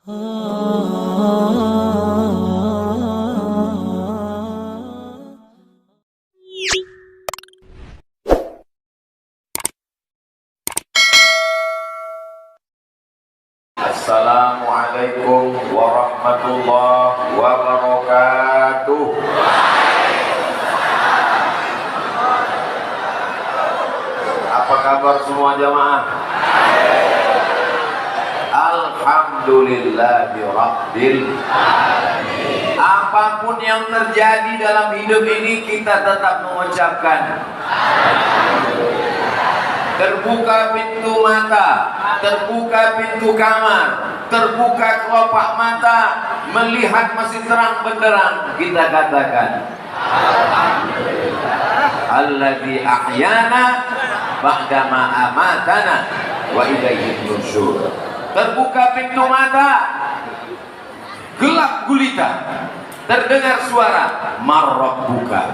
Assalamualaikum warahmatullahi wabarakatuh. Apa kabar semua jamaah? Alhamdulillahi rabbil alamin. Apapun yang terjadi dalam hidup ini, kita tetap mengucapkan terbuka pintu mata, terbuka pintu kamar, terbuka kelopak mata, melihat masih terang benderang, kita katakan alladzi ahyana ba'dama amatana wa ilaihi nusyur. Terbuka pintu mata, gelap gulita, terdengar suara marrabbuka,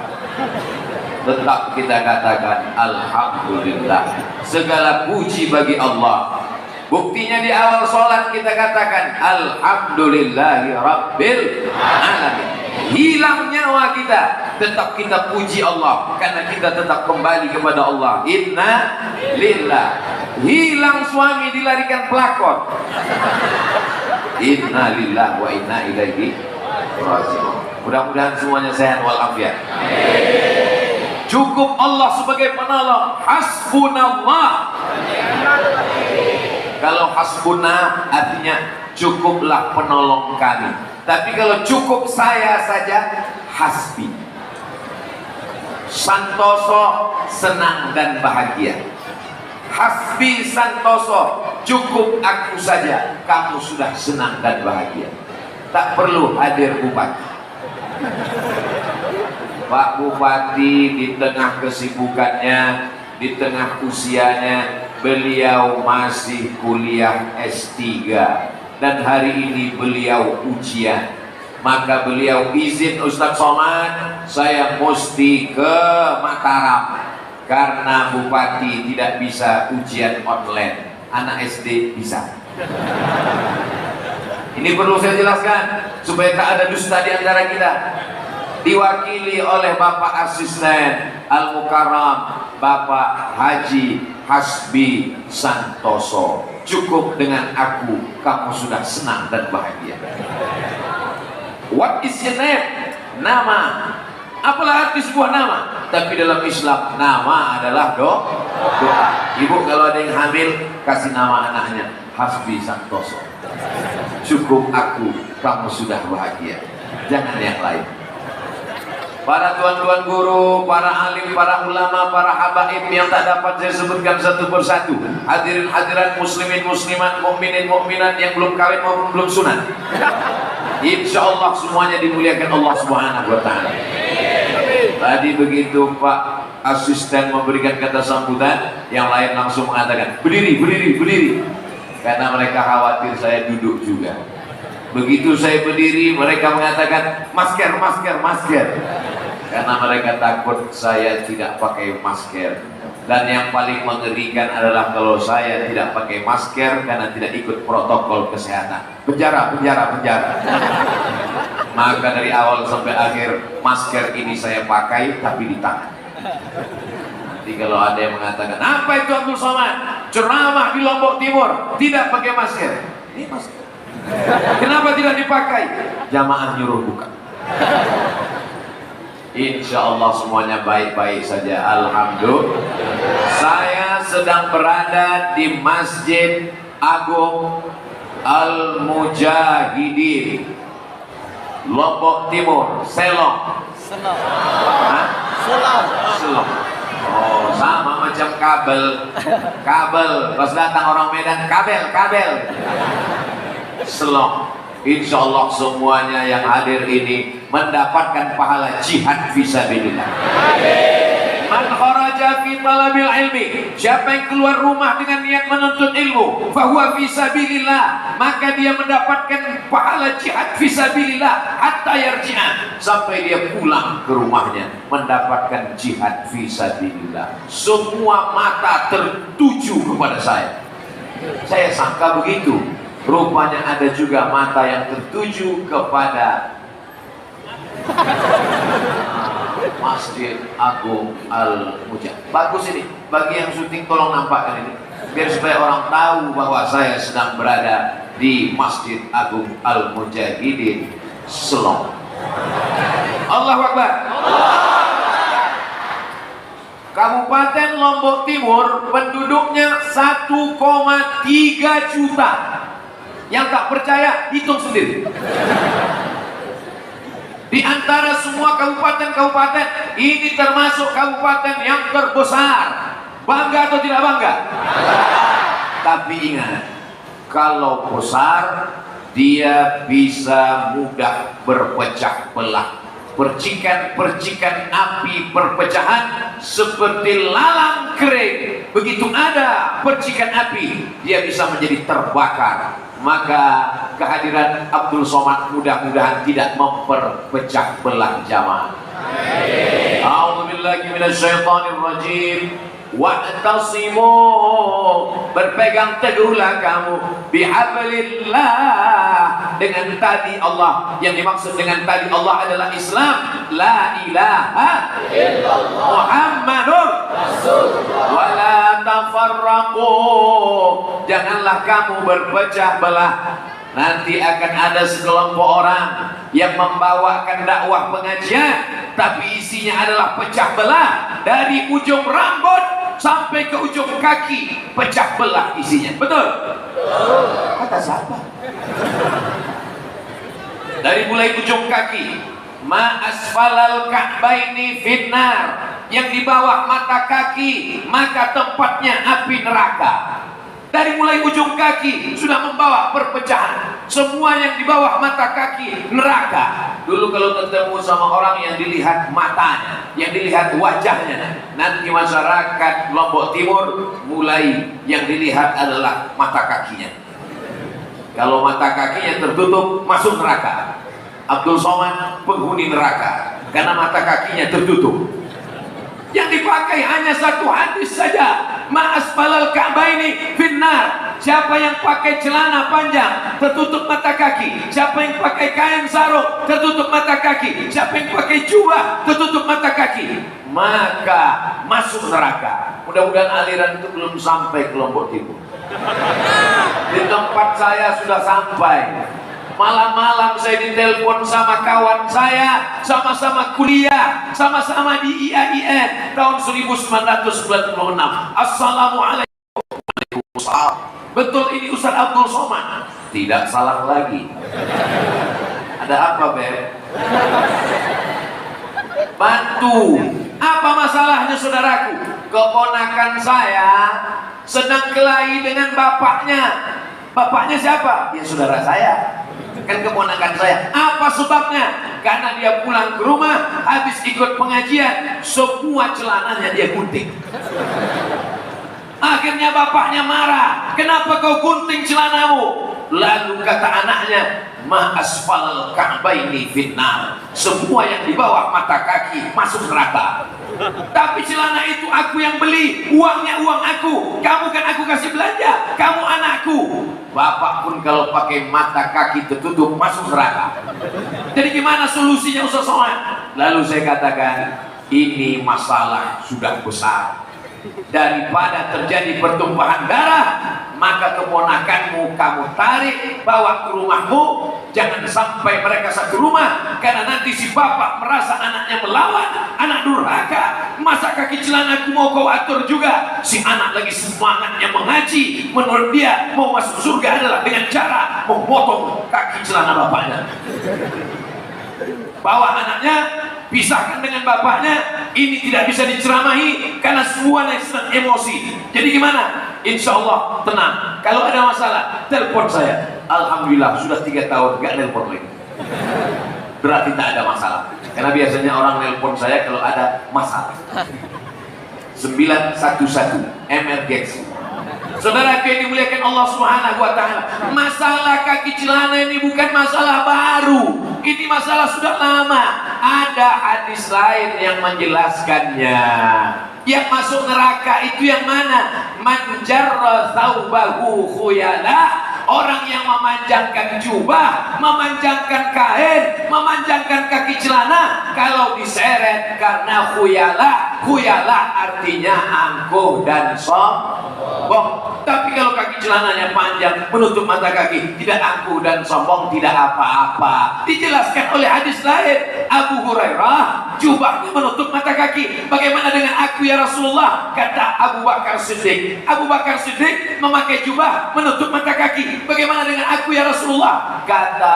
tetap kita katakan alhamdulillah, segala puji bagi Allah. Buktinya di awal sholat kita katakan alhamdulillahi rabbil alamin. Hilang nyawa kita, tetap kita puji Allah, karena kita tetap kembali kepada Allah. Inna lillah. Hilang suami, dilarikan pelakor, inna lillah wa inna ilaihi raji'un. Mudah-mudahan semuanya sehat walafiat. Cukup Allah sebagai penolong. Hasbunallah. Kalau hasbuna artinya cukuplah penolong kami. Tapi kalau cukup saya saja, hasbi. Santoso, senang dan bahagia. Hasbi santoso, cukup aku saja, kamu sudah senang dan bahagia. Tak perlu hadir bupati. Pak Bupati di tengah kesibukannya, di tengah usianya, beliau masih kuliah S3 dan hari ini beliau ujian. Maka beliau izin, Ustadz Somad, saya mesti ke Mataram karena Bupati tidak bisa ujian online, anak SD bisa. Ini perlu saya jelaskan supaya tak ada dusta di antara kita. Diwakili oleh Bapak Asisten Al-Mukarram Bapak Haji Hasbi Santoso. Cukup dengan aku, kamu sudah senang dan bahagia. What is your name? Nama. Apalah arti sebuah nama? Tapi dalam Islam nama adalah doa. Ibu kalau ada yang hamil, kasih nama anaknya Hasbi Santoso. Cukup aku, kamu sudah bahagia. Jangan yang lain. Para tuan-tuan guru, para alim, para ulama, para habaib yang tak dapat saya sebutkan satu persatu. Hadirin hadirat, muslimin muslimat, mukminin mukminat yang belum kawin maupun belum sunat. Insya Allah semuanya dimuliakan Allah Subhanahu wa Ta'ala. Tadi begitu Pak Asisten memberikan kata sambutan, yang lain langsung mengatakan berdiri, berdiri, berdiri, karena mereka khawatir saya duduk juga. Begitu saya berdiri, mereka mengatakan masker, masker, masker, karena mereka takut saya tidak pakai masker. Dan yang paling mengerikan adalah kalau saya tidak pakai masker karena tidak ikut protokol kesehatan. Penjara, penjara, penjara. Maka dari awal sampai akhir masker ini saya pakai tapi di tangan. Jadi kalau ada yang mengatakan, apa itu Abdul Somad ceramah di Lombok Timur tidak pakai masker? Ini masker. Kenapa tidak dipakai? Jamaah nyuruh buka. Insya Allah semuanya baik-baik saja. Alhamdulillah. Saya sedang berada di Masjid Agung Al-Mujahidin Lombok Timur, Selong. Selong. Oh, sama macam kabel. Kabel. Pas datang orang Medan, kabel, kabel. Selong. Insya Allah semuanya yang hadir ini mendapatkan pahala jihad fisabilillah. Man kharaja fi talabil ilmi, siapa yang keluar rumah dengan niat menuntut ilmu, fahuwa fisabilillah, maka dia mendapatkan pahala jihad fisabilillah hatta yarji'a, sampai dia pulang ke rumahnya mendapatkan jihad fisabilillah. Semua mata tertuju kepada saya. Saya sangka begitu. Rupanya ada juga mata yang tertuju kepada Masjid Agung Al-Mujahidin. Bagus ini, bagi yang syuting tolong nampakkan ini, biar supaya orang tahu bahwa saya sedang berada di Masjid Agung Al-Mujahidin Selong. Allahu Akbar. Kabupaten Lombok Timur penduduknya 1,3 juta. Yang tak percaya hitung sendiri. Di antara semua kabupaten-kabupaten ini termasuk kabupaten yang terbesar. Bangga atau tidak bangga? Tapi ingat, kalau besar dia bisa mudah berpecah belah. Percikan-percikan api perpecahan seperti lalang kering. Begitu ada percikan api, dia bisa menjadi terbakar. Maka kehadiran Abdul Somad mudah-mudahan tidak memperpecah belah jamaah. A'udzubillahi minasyaitonirrajim. Wa'tasimu, berpegang teguhlah kamu bihablillah, dengan tali Allah. Yang dimaksud dengan tali Allah adalah Islam, la ilaha illallah Muhammadur Rasulullah. Wala tafarraqu, janganlah kamu berpecah belah. Nanti akan ada sekelompok orang yang membawakan dakwah pengajian, tapi isinya adalah pecah belah dari ujung rambut sampai ke ujung kaki, pecah belah isinya. Betul? Kata siapa? Dari mulai ujung kaki, ma asfalal ka'baini finnar, yang di bawah mata kaki maka tempatnya api neraka. Dari mulai ujung kaki sudah membawa perpecahan. Semua yang di bawah mata kaki neraka. Dulu kalau ketemu sama orang yang dilihat matanya, yang dilihat wajahnya, nanti masyarakat Lombok Timur mulai yang dilihat adalah mata kakinya. Kalau mata kakinya tertutup, masuk neraka. Abdul Somad penghuni neraka karena mata kakinya tertutup. Yang dipakai hanya satu hadis saja, ma asfalal ka'baini finnar. Siapa yang pakai celana panjang tertutup mata kaki, siapa yang pakai kain sarung tertutup mata kaki, siapa yang pakai jubah tertutup mata kaki, maka masuk neraka. Mudah-mudahan aliran itu belum sampai ke Lombok Timur. Di tempat saya sudah sampai. Malam-malam saya ditelepon sama kawan saya, sama-sama kuliah, sama-sama di IAIN tahun 1996. Assalamualaikum. Waalaikumsalam. Betul ini Ustaz Abdul Somad? Tidak salah lagi. Ada apa, Beb? Bantu. Apa masalahnya, saudaraku? Keponakan saya sedang kelahi dengan bapaknya. Bapaknya siapa? Ya saudara saya. Kan keponakan saya. Apa sebabnya? Karena dia pulang ke rumah habis ikut pengajian, semua celananya dia gunting. Akhirnya bapaknya marah, kenapa kau gunting celanamu? Lalu kata anaknya, ma asfalal ka'baini finnar, semua yang di bawah mata kaki masuk neraka. Tapi celana itu aku yang beli, uangnya uang aku, kamu kan aku kasih belanja, kamu anakku. Bapak pun kalau pakai mata kaki tertutup masuk neraka. Jadi gimana solusinya Ustaz Somad? Lalu saya katakan, ini masalah sudah besar. Daripada terjadi pertumpahan darah, maka keponakanmu kamu tarik bawa ke rumahmu. Jangan sampai mereka satu rumah, karena nanti si bapak merasa anaknya melawan, anak durhaka. Masa kaki celanaku mau kau atur juga? Si anak lagi semangatnya mengaji, menurut dia mau masuk surga adalah dengan cara memotong kaki celana bapaknya. Bawa anaknya, pisahkan dengan bapaknya. Ini tidak bisa diceramahi karena semua sedang emosi. Jadi gimana? Insya Allah tenang. Kalau ada masalah, telepon saya. Alhamdulillah sudah 3 tahun gak nelpon lagi. Berarti tak ada masalah. Karena biasanya orang nelpon saya kalau ada masalah. 911 emergency. Saudara yang dimuliakan Allah Subhanahu wa Ta'ala, masalah kaki celana ini bukan masalah baru, ini masalah sudah lama. Ada hadis lain yang menjelaskannya. Yang masuk neraka itu yang mana? Man jarra thawbahu khuyala, orang yang memanjangkan jubah, memanjangkan kain, memanjangkan kaki celana, kalau diseret karena khuyala, khuyala artinya angkuh dan sombong. Tapi kalau kaki celananya panjang menutup mata kaki, tidak angkuh dan sombong, tidak apa-apa. Dijelaskan oleh hadis lain, Abu Hurairah, jubahnya menutup mata kaki. Bagaimana dengan aku ya Rasulullah? Kata Abu Bakar Siddiq. Abu Bakar Siddiq memakai jubah menutup mata kaki. Bagaimana dengan aku ya Rasulullah? Kata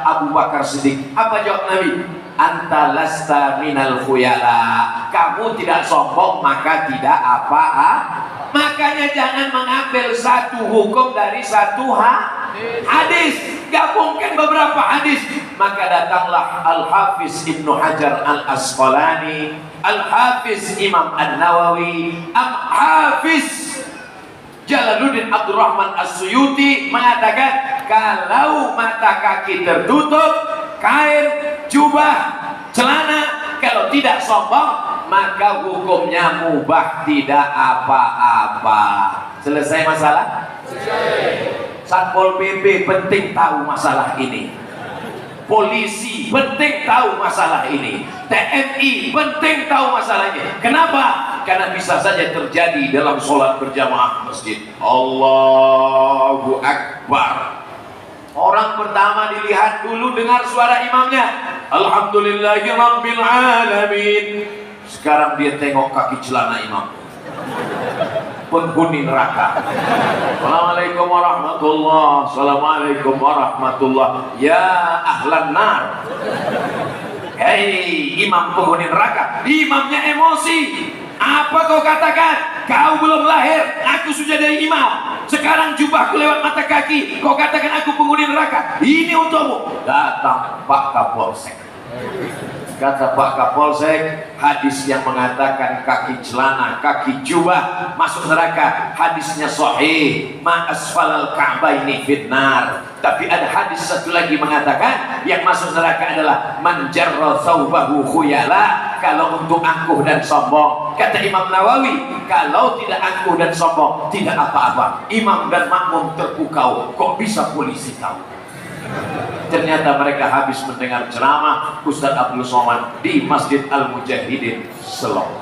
Abu Bakar Siddiq. Apa jawab Nabi? Anta lasta minal khuyala. Kamu tidak sombong maka tidak apa-apa. Makanya jangan mengambil satu hukum dari satu hadis, gabungkan beberapa hadis. Maka datanglah Al-Hafiz Ibnu Hajar Al-Asqalani, Al-Hafiz Imam An-Nawawi, Al-Hafiz Jalaluddin Abdurrahman As-Suyuti mengatakan kalau mata kaki tertutup, kain, jubah, celana, kalau tidak sombong maka hukumnya mubah, tidak apa-apa. Selesai masalah? Satpol PP penting tahu masalah ini. Polisi penting tahu masalah ini. TNI penting tahu masalahnya. Kenapa? Karena bisa saja terjadi dalam sholat berjamaah masjid. Allahu Akbar. Orang pertama dilihat dulu dengar suara imamnya. Alhamdulillahirabbil alamin. Sekarang dia tengok kaki celana imam. Penghuni neraka. Assalamualaikum warahmatullah. Assalamualaikum warahmatullah. Ya ahlan nar. Hei imam penghuni neraka. Imamnya emosi. Apa kau katakan? Kau belum lahir, aku sudah jadi imam. Sekarang jubahku lewat mata kaki. Kau katakan aku penghuni neraka. Ini untukmu. Datang Pak Kapolsek. Kata Pak Kapolsek, hadis yang mengatakan kaki celana, kaki jubah masuk neraka, hadisnya sahih. Ma asfalal ka'baini finnar. Tapi ada hadis satu lagi mengatakan yang masuk neraka adalah man jarra thawbahu khuyala. Kalau untuk angkuh dan sombong, kata Imam Nawawi, kalau tidak angkuh dan sombong tidak apa-apa. Imam dan makmum terpukau, kok bisa polisi tahu? Ternyata mereka habis mendengar ceramah Ustaz Abdul Somad di Masjid Al-Mujahidin Selong.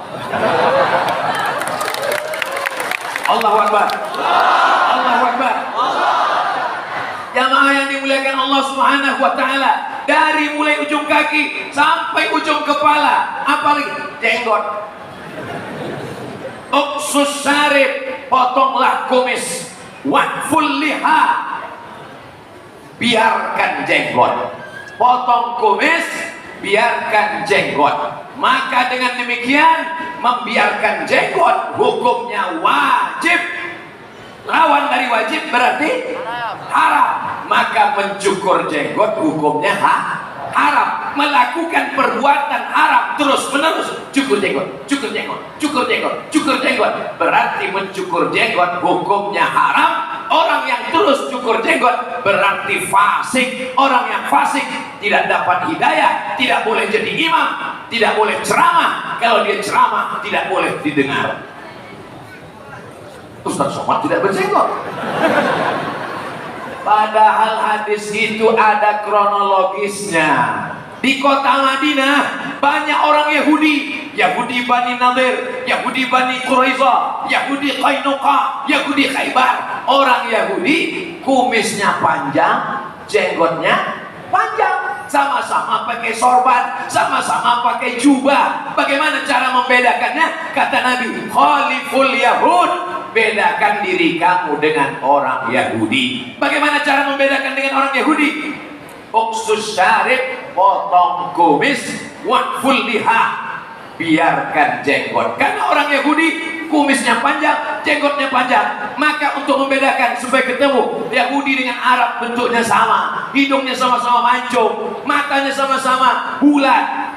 Allahu Akbar. Allahu Akbar. Jamaah yang dimuliakan Allah Subhanahu wa taala, dari mulai ujung kaki sampai ujung kepala, apalagi jenggot. Uksus syarib, potonglah kumis. Waqful liha, biarkan jenggot. Potong kumis, biarkan jenggot. Maka dengan demikian membiarkan jenggot hukumnya wajib. Lawan dari wajib berarti haram. Maka mencukur jenggot hukumnya haram. Melakukan perbuatan haram terus menerus, cukur jenggot, cukur jenggot, cukur jenggot, cukur jenggot, berarti mencukur jenggot hukumnya haram. Orang yang terus cukur jenggot berarti fasik. Orang yang fasik tidak dapat hidayah, tidak boleh jadi imam, tidak boleh ceramah. Kalau dia ceramah tidak boleh didengar. Ustaz Somad tidak berjenggot. Padahal hadis itu ada kronologisnya. Di kota Madinah banyak orang Yahudi, Yahudi Bani Nadir, Yahudi Bani Quraiza, Yahudi Qainuqa, Yahudi Khaybar. Orang Yahudi kumisnya panjang, jenggotnya panjang, sama-sama pakai sorban, sama-sama pakai jubah. Bagaimana cara membedakannya? Kata Nabi, khaliful Yahud, bedakan diri kamu dengan orang Yahudi. Bagaimana cara membedakan dengan orang Yahudi? Uksus syarib, potong kumis. Waqful liha, biarkan jenggot. Karena orang Yahudi kumisnya panjang, jenggotnya panjang. Maka untuk membedakan supaya ketemu, Yahudi dengan Arab bentuknya sama, hidungnya sama-sama mancung, matanya sama-sama bulat,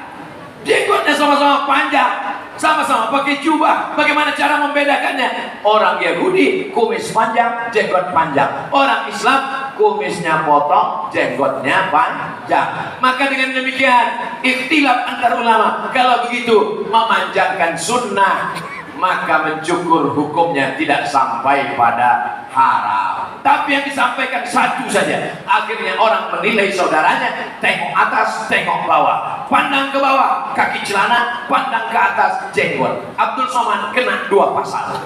jenggotnya sama-sama panjang, sama-sama pakai jubah. Bagaimana cara membedakannya? Orang Yahudi kumis panjang, jenggot panjang. Orang Islam kumisnya potong, jenggotnya panjang. Maka dengan demikian ikhtilaf antar ulama. Kalau begitu memanjangkan sunnah maka mencukur hukumnya tidak sampai pada haram. Tapi yang disampaikan satu saja, akhirnya orang menilai saudaranya, tengok atas, tengok bawah, pandang ke bawah, kaki celana, pandang ke atas, jenggot. Abdul Somad kena 2 pasal.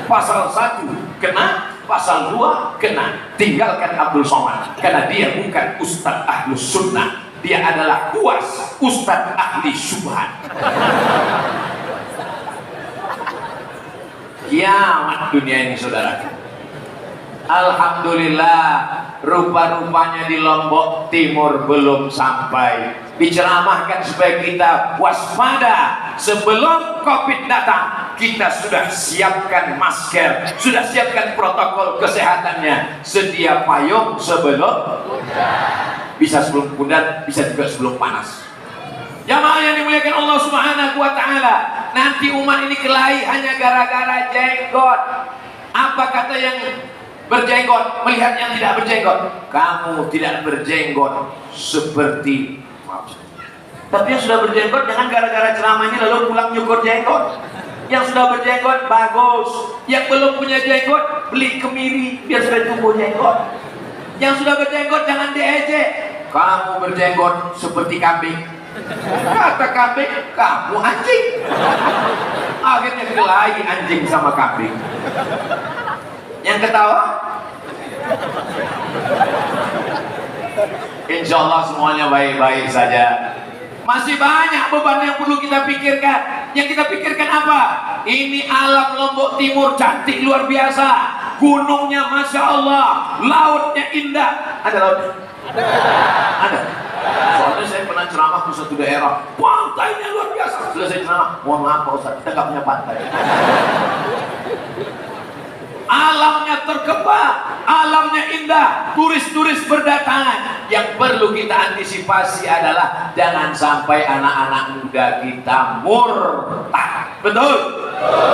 Pasal 1 kena, pasal 2 kena. Tinggalkan Abdul Somad, karena dia bukan Ustadz Ahlus Sunnah, dia adalah UAS, Ustadz Ahli Subhan. Kiamat dunia ini saudara. Alhamdulillah, rupa-rupanya di Lombok Timur belum sampai. Diceramahkan supaya kita waspada sebelum COVID datang. Kita sudah siapkan masker, sudah siapkan protokol kesehatannya, sedia payung sebelum bisa sebelum pudar, bisa juga sebelum panas. Jamaah yang dimuliakan Allah Subhanahu wa Ta'ala, nanti umat ini kelahi hanya gara-gara jenggot. Apa kata yang berjenggot melihat yang tidak berjenggot? Kamu tidak berjenggot seperti, tapi yang sudah berjenggot jangan gara-gara ceramah ini lalu pulang nyukur jenggot. Yang sudah berjenggot bagus, yang belum punya jenggot beli kemiri biar sudah tumbuh jenggot. Yang sudah berjenggot jangan diejek. Kamu berjenggot seperti kambing. Kata kambing, kamu anjing. Akhirnya kelahi anjing sama kambing. Yang ketawa, insya Allah semuanya baik-baik saja. Masih banyak beban yang perlu kita pikirkan. Yang kita pikirkan apa? Ini alam Lombok Timur cantik luar biasa. Gunungnya Masya Allah, lautnya indah. Ada lautnya? Ada. Soalnya saya pernah ceramah ke satu daerah, pantainya luar biasa. Sudah saya ceramah, mohon maaf Pak Ustaz, kita nggak punya pantai. Alamnya terkembang, alamnya indah, turis-turis berdatangan. Yang perlu kita antisipasi adalah jangan sampai anak-anak muda kita murtad. Betul?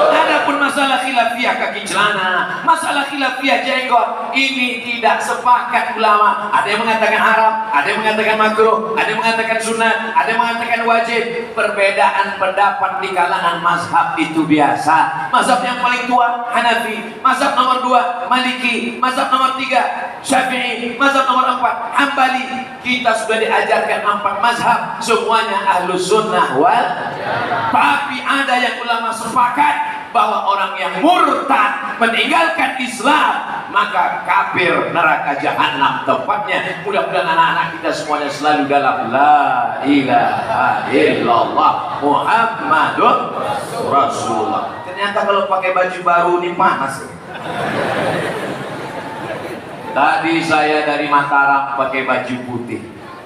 Adapun masalah khilafiyah kaki celana, masalah khilafiyah jenggot, ini tidak sepakat ulama. Ada yang mengatakan haram, ada yang mengatakan makruh, ada yang mengatakan sunat, ada yang mengatakan wajib. Perbedaan pendapat di kalangan mazhab itu biasa. Mazhab yang paling tua Hanafi, mazhab nomor 2 Maliki, mazhab nomor 3 Syafi'i, mazhab nomor 4 Hambali. Kita sudah diajarkan 4 mazhab, semuanya Ahlus Sunnah wal. Tapi ada yang ulama sepakat bahwa orang yang murtad meninggalkan Islam maka kafir, neraka jahanam tempatnya. Mudah-mudahan anak-anak kita semuanya selalu dalam la ilaha illallah Muhammadur Rasulullah. Ternyata kalau pakai baju baru ini panas. Tadi saya dari Mataram pakai baju putih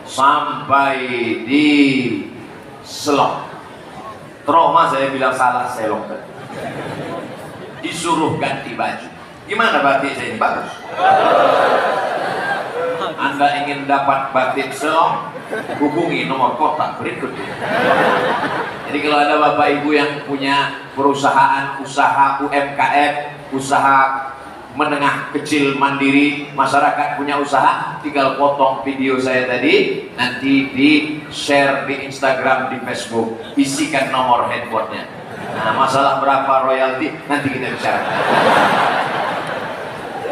sampai di Selong. Trauma, saya bilang salah Selong. Disuruh ganti baju. Gimana batik saya ini? Bagus. Anda ingin dapat batik Selong, hubungi nomor kontak berikut. Jadi kalau ada bapak ibu yang punya perusahaan, usaha UMKM, usaha menengah kecil mandiri, masyarakat punya usaha, tinggal potong video saya tadi, nanti di share di Instagram, di Facebook, isikan nomor handphonenya. Nah, masalah berapa royalti nanti kita bicarakan.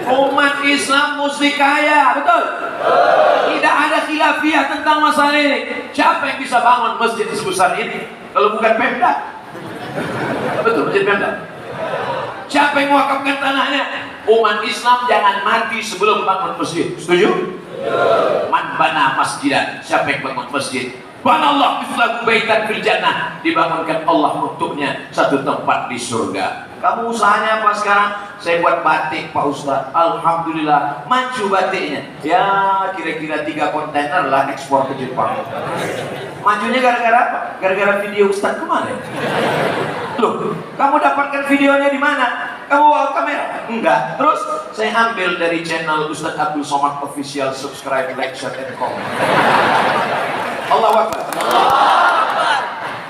Umat Islam mesti kaya, betul? Tidak ada khilafiyah tentang masalah ini. Siapa yang bisa bangun masjid sebesar ini kalau bukan Pemda? Betul, masjid Pemda. Siapa yang mewakafkan tanahnya? Umat Islam jangan mati sebelum bangun masjid. Setuju? Man bana masjidan. Siapa yang bangun masjid? Banallah mislahu baitan fil jannah. Dibangunkan Allah untuknya satu tempat di surga. Kamu usahanya apa sekarang? Saya buat batik Pak Ustaz. Alhamdulillah maju batiknya. Ya kira-kira 3 kontainer lah ekspor ke Jepang. Majunya gara-gara apa? Gara-gara video Ustaz kemarin. Loh, kamu dapatkan videonya di mana? Kamu bawa kamera? Enggak. Terus saya ambil dari channel Ustaz Abdul Somad Official. Subscribe, like, share, and comment. Allahu Akbar.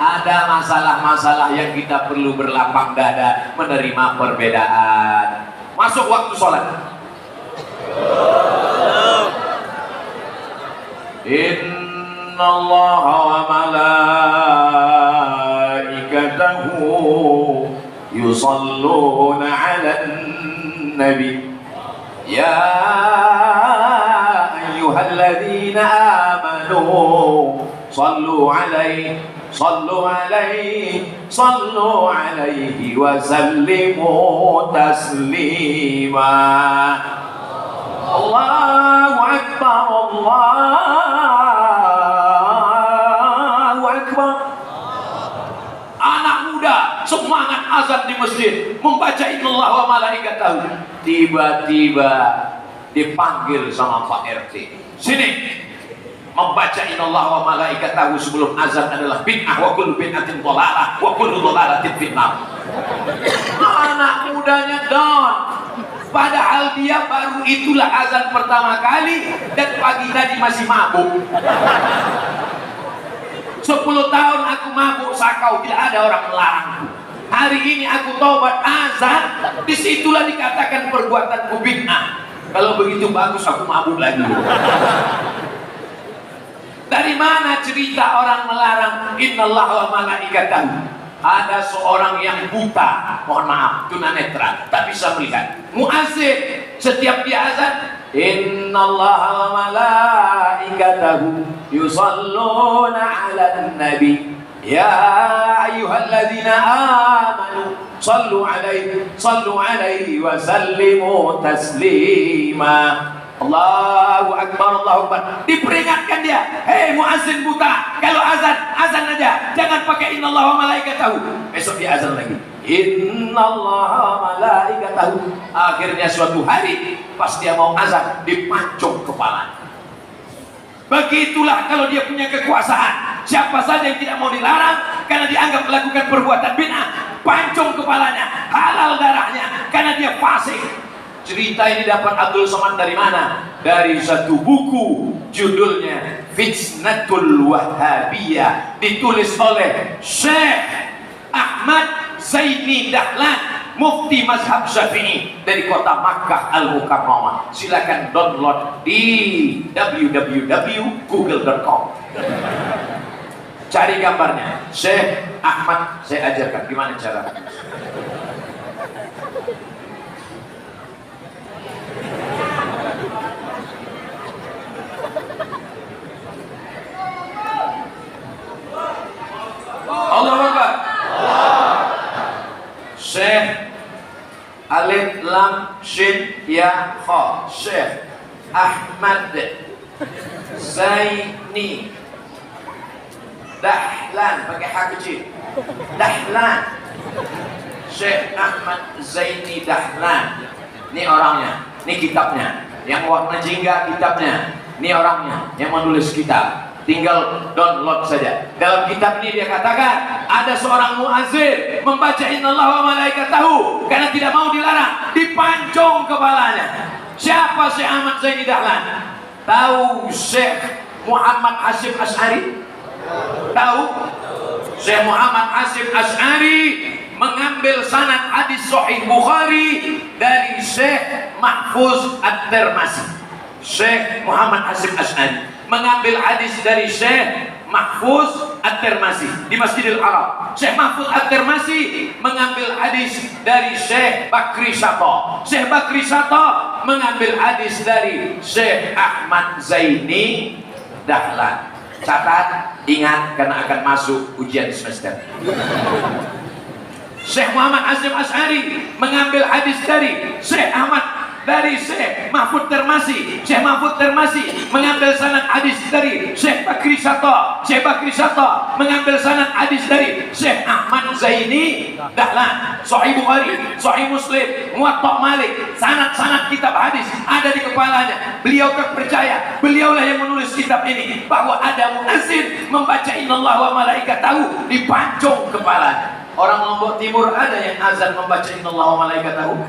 Ada masalah-masalah yang kita perlu berlapang dada menerima perbedaan. Masuk waktu sholat. Innallaha wa malaikatahu yusalluna 'alan nabi ya ayyuhalladzina amanu sallu 'alaihi wa sallimu taslima. Allahu akbar, Allahu akbar. Anak muda semangat azan di masjid, membaca innallaha wa malaikatahu. Tiba-tiba dipanggil sama Pak RT, sini, membaca innallaha wa malaikatahu sebelum azan adalah bid'ah, wa kullu bid'atin dhalalah wa kullu dhalalatin finnar. Anak mudanya down, padahal dia baru itulah azan pertama kali dan pagi tadi masih mabuk. 10 tahun aku mabuk sakau, tidak ada orang melarangku. Hari ini aku taubat azan, disitulah dikatakan perbuatanku bid'ah. Kalau begitu bagus aku mabuk lagi. Dari mana cerita orang melarang innallaha wa malaikatahu? Ada seorang yang buta, mohon maaf, tunanetra, tak bisa melihat. Muazzin setiap dia azan, innallaha wa malaikatahu yusalluna 'alan nabi ya ayyuhalladzina amanu sallu 'alaihi wa sallimu taslima. Allahu akbar, Allahu akbar. Diperingatkan dia, hei muazzin buta, kalau azan aja, jangan pakai innallaha wa malaikatahu. Besok dia azan lagi, innallaha wa malaikatahu. Akhirnya suatu hari pas dia mau azan, dipancung kepala. Begitulah kalau dia punya kekuasaan, siapa saja yang tidak mau dilarang karena dianggap melakukan perbuatan bid'ah, pancung kepalanya, halal darahnya karena dia fasik. Cerita ini dapat Abdul Somad dari mana? Dari satu buku judulnya Fitnatul Wahhabiyah, ditulis oleh Syekh Ahmad Zaini Dahlan, mufti mazhab Syafi'i dari kota Makkah Al-Mukarramah. Silakan download di www.google.com. Cari gambarnya. Syekh Ahmad, saya ajarkan gimana cara. Allahu Akbar. Syekh alif lam shin ya kha, Syekh Ahmad Zaini Dahlan, pakai H kecil, Dahlan. Syekh Ahmad Zaini Dahlan. Ini orangnya, ini kitabnya, yang warna jingga kitabnya, ini orangnya yang menulis kitab. Tinggal download saja. Dalam kitab ini dia katakan ada seorang muazzin membaca innallaha wa malaikatahu karena tidak mau dilarang, dipancung kepalanya. Siapa Syekh Ahmad Zaini Dahlan? Tahu Syekh Muhammad Hasyim Asy'ari? Tahu? Syekh Muhammad Hasyim Asy'ari mengambil sanad hadis Sahih Bukhari dari Syekh Mahfuz At-Tirmizi. Syekh Muhammad Hasyim Asy'ari mengambil hadis dari Syekh Mahfuz At-Tirmizi di Masjidil Arab. Syekh Mahfuz At-Tirmizi mengambil hadis dari Syekh Bakri Sato. Syekh Bakri Sato mengambil hadis dari Syekh Ahmad Zaini Dahlan. Catat, ingat, karena akan masuk ujian semester. Syekh Muhammad Hasyim Asy'ari mengambil hadis dari Syekh Ahmad, dari Syekh Mahfuz Tirmizi. Syekh Mahfuz Tirmizi mengambil sanad hadis dari Syekh Bakri Sato. Syekh Bakri Sato mengambil sanad hadis dari Syekh Ahmad Zaini Dahlan. Sahih Bukhari, Sahih Muslim, Muwatta Malik, sanad-sanad kitab hadis ada di kepalanya. Beliau terpercaya, beliaulah yang menulis kitab ini, bahwa ada muazzin membaca innallaha wa malaikatahu, dipancung kepalanya. Orang Lombok Timur ada yang azan membaca innallaha wa malaikatahu?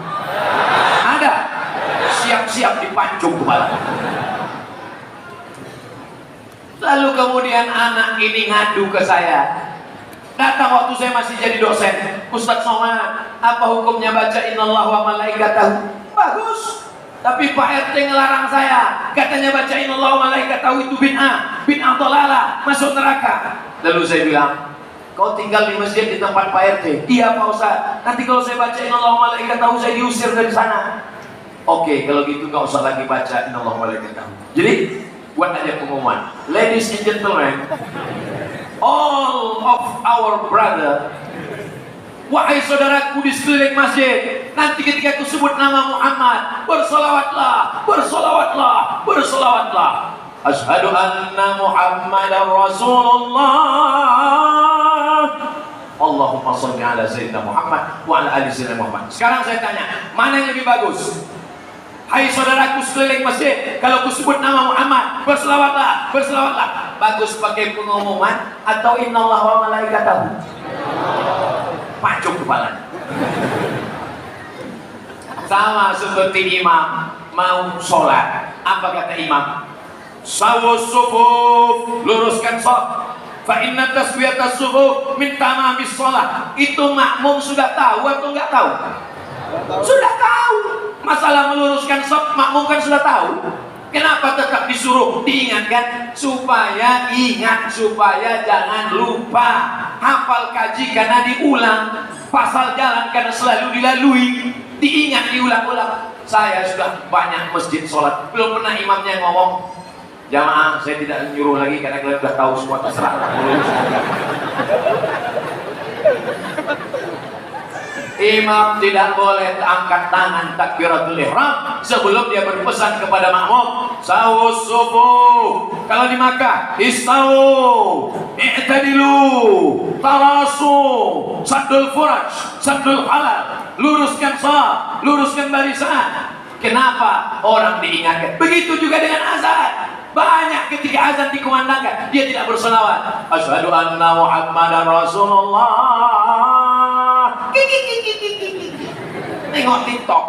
Ada. Siap-siap dipancung kepala. Lalu kemudian anak ini ngadu ke saya. Datang waktu saya masih jadi dosen. Ustaz Somad, apa hukumnya baca innallaha wa malaikatahu? Bagus. Tapi Pak RT ngelarang saya. Katanya baca innallaha wa malaikatahu itu bid'ah. Bid'ah dhalalah, masuk neraka. Lalu saya bilang, Kau tinggal di masjid di tempat Pak RT? Iya Pak Ustaz. Nanti kalau saya baca Innallaha wa malaikatahu saya diusir dari sana. Oke, kalau gitu nggak usah lagi baca Innallaha wa malaikatahu. Jadi buat aja pengumuman, ladies and gentlemen, all of our brother, wahai saudaraku di sekeliling masjid, nanti ketika aku sebut nama Muhammad, bersolawatlah, bersolawatlah, bersolawatlah. Asyhadu anna Muhammadar Rasulullah. Allahumma sholli ala Sayyidina Muhammad wa ala ali Sayyidina Muhammad. Sekarang saya tanya, mana yang lebih bagus? Hai saudaraku sekeliling masjid, kalau aku sebut nama Muhammad, berselawatlah, berselawatlah. Bagus pakai pengumuman atau innallaha wa malaikatahu? Pacuk kepala. Sama seperti imam mau sholat, apa kata imam? Sawus sufuf, luruskan shaf. Fa inna taswiyatas sufuf min tamamis shalah. Itu makmum sudah tahu atau enggak tahu? Sudah tahu. Masalah meluruskan shaf makmum kan sudah tahu. Kenapa tetap disuruh diingatkan? Supaya ingat, supaya jangan lupa. Hafal kaji karena diulang, pasal jalan karena selalu dilalui, diingat, diulang-ulang. Saya sudah banyak masjid sholat, belum pernah imamnya ngomong, jamaah saya tidak menyuruh lagi karena kalian sudah tahu semua, terserah. Imam tidak boleh angkat tangan takbiratul ihram sebelum dia berpesan kepada makmum, sawus subuh. Kalau di Makkah, istau, i'tadilu, tarasu, saddul furaj, saddul halal, luruskan shaf, luruskan barisan. Kenapa orang diingatkan? Begitu juga dengan azan. Banyak ketika azan dikumandangkan, dia tidak berselawat. Asyhadu anna Muhammadar Rasulullah. Tengok TikTok.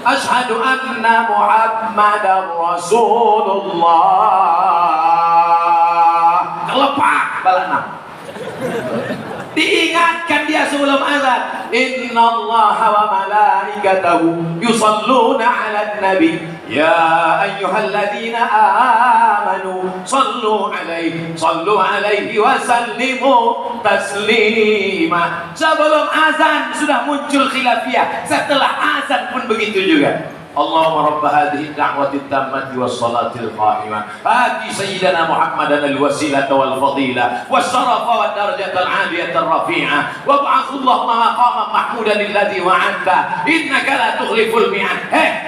Asyhadu anna Muhammadar Rasulullah. Kelepak balana. Diingatkan dia sebelum azan. Innallaha wa malaikatahu yusalluna 'alan nabi. Ya ayyuhalladzina amanu sallu 'alaihi wa sallimu taslima. Sebelum azan sudah muncul khilafiyah, setelah azan pun begitu juga. Allahumma rabb hadhihi ad-da'wati at-tammati was-salatil qa'imah ati sayyidina Muhammadan al-wasilata wal fadilah was-sharafa wad-darajata al-'aliyata ar-rafi'ah wab'athu Allahumma maqaman mahmudan alladhi wa'adta innaka la tukhliful mi'ad.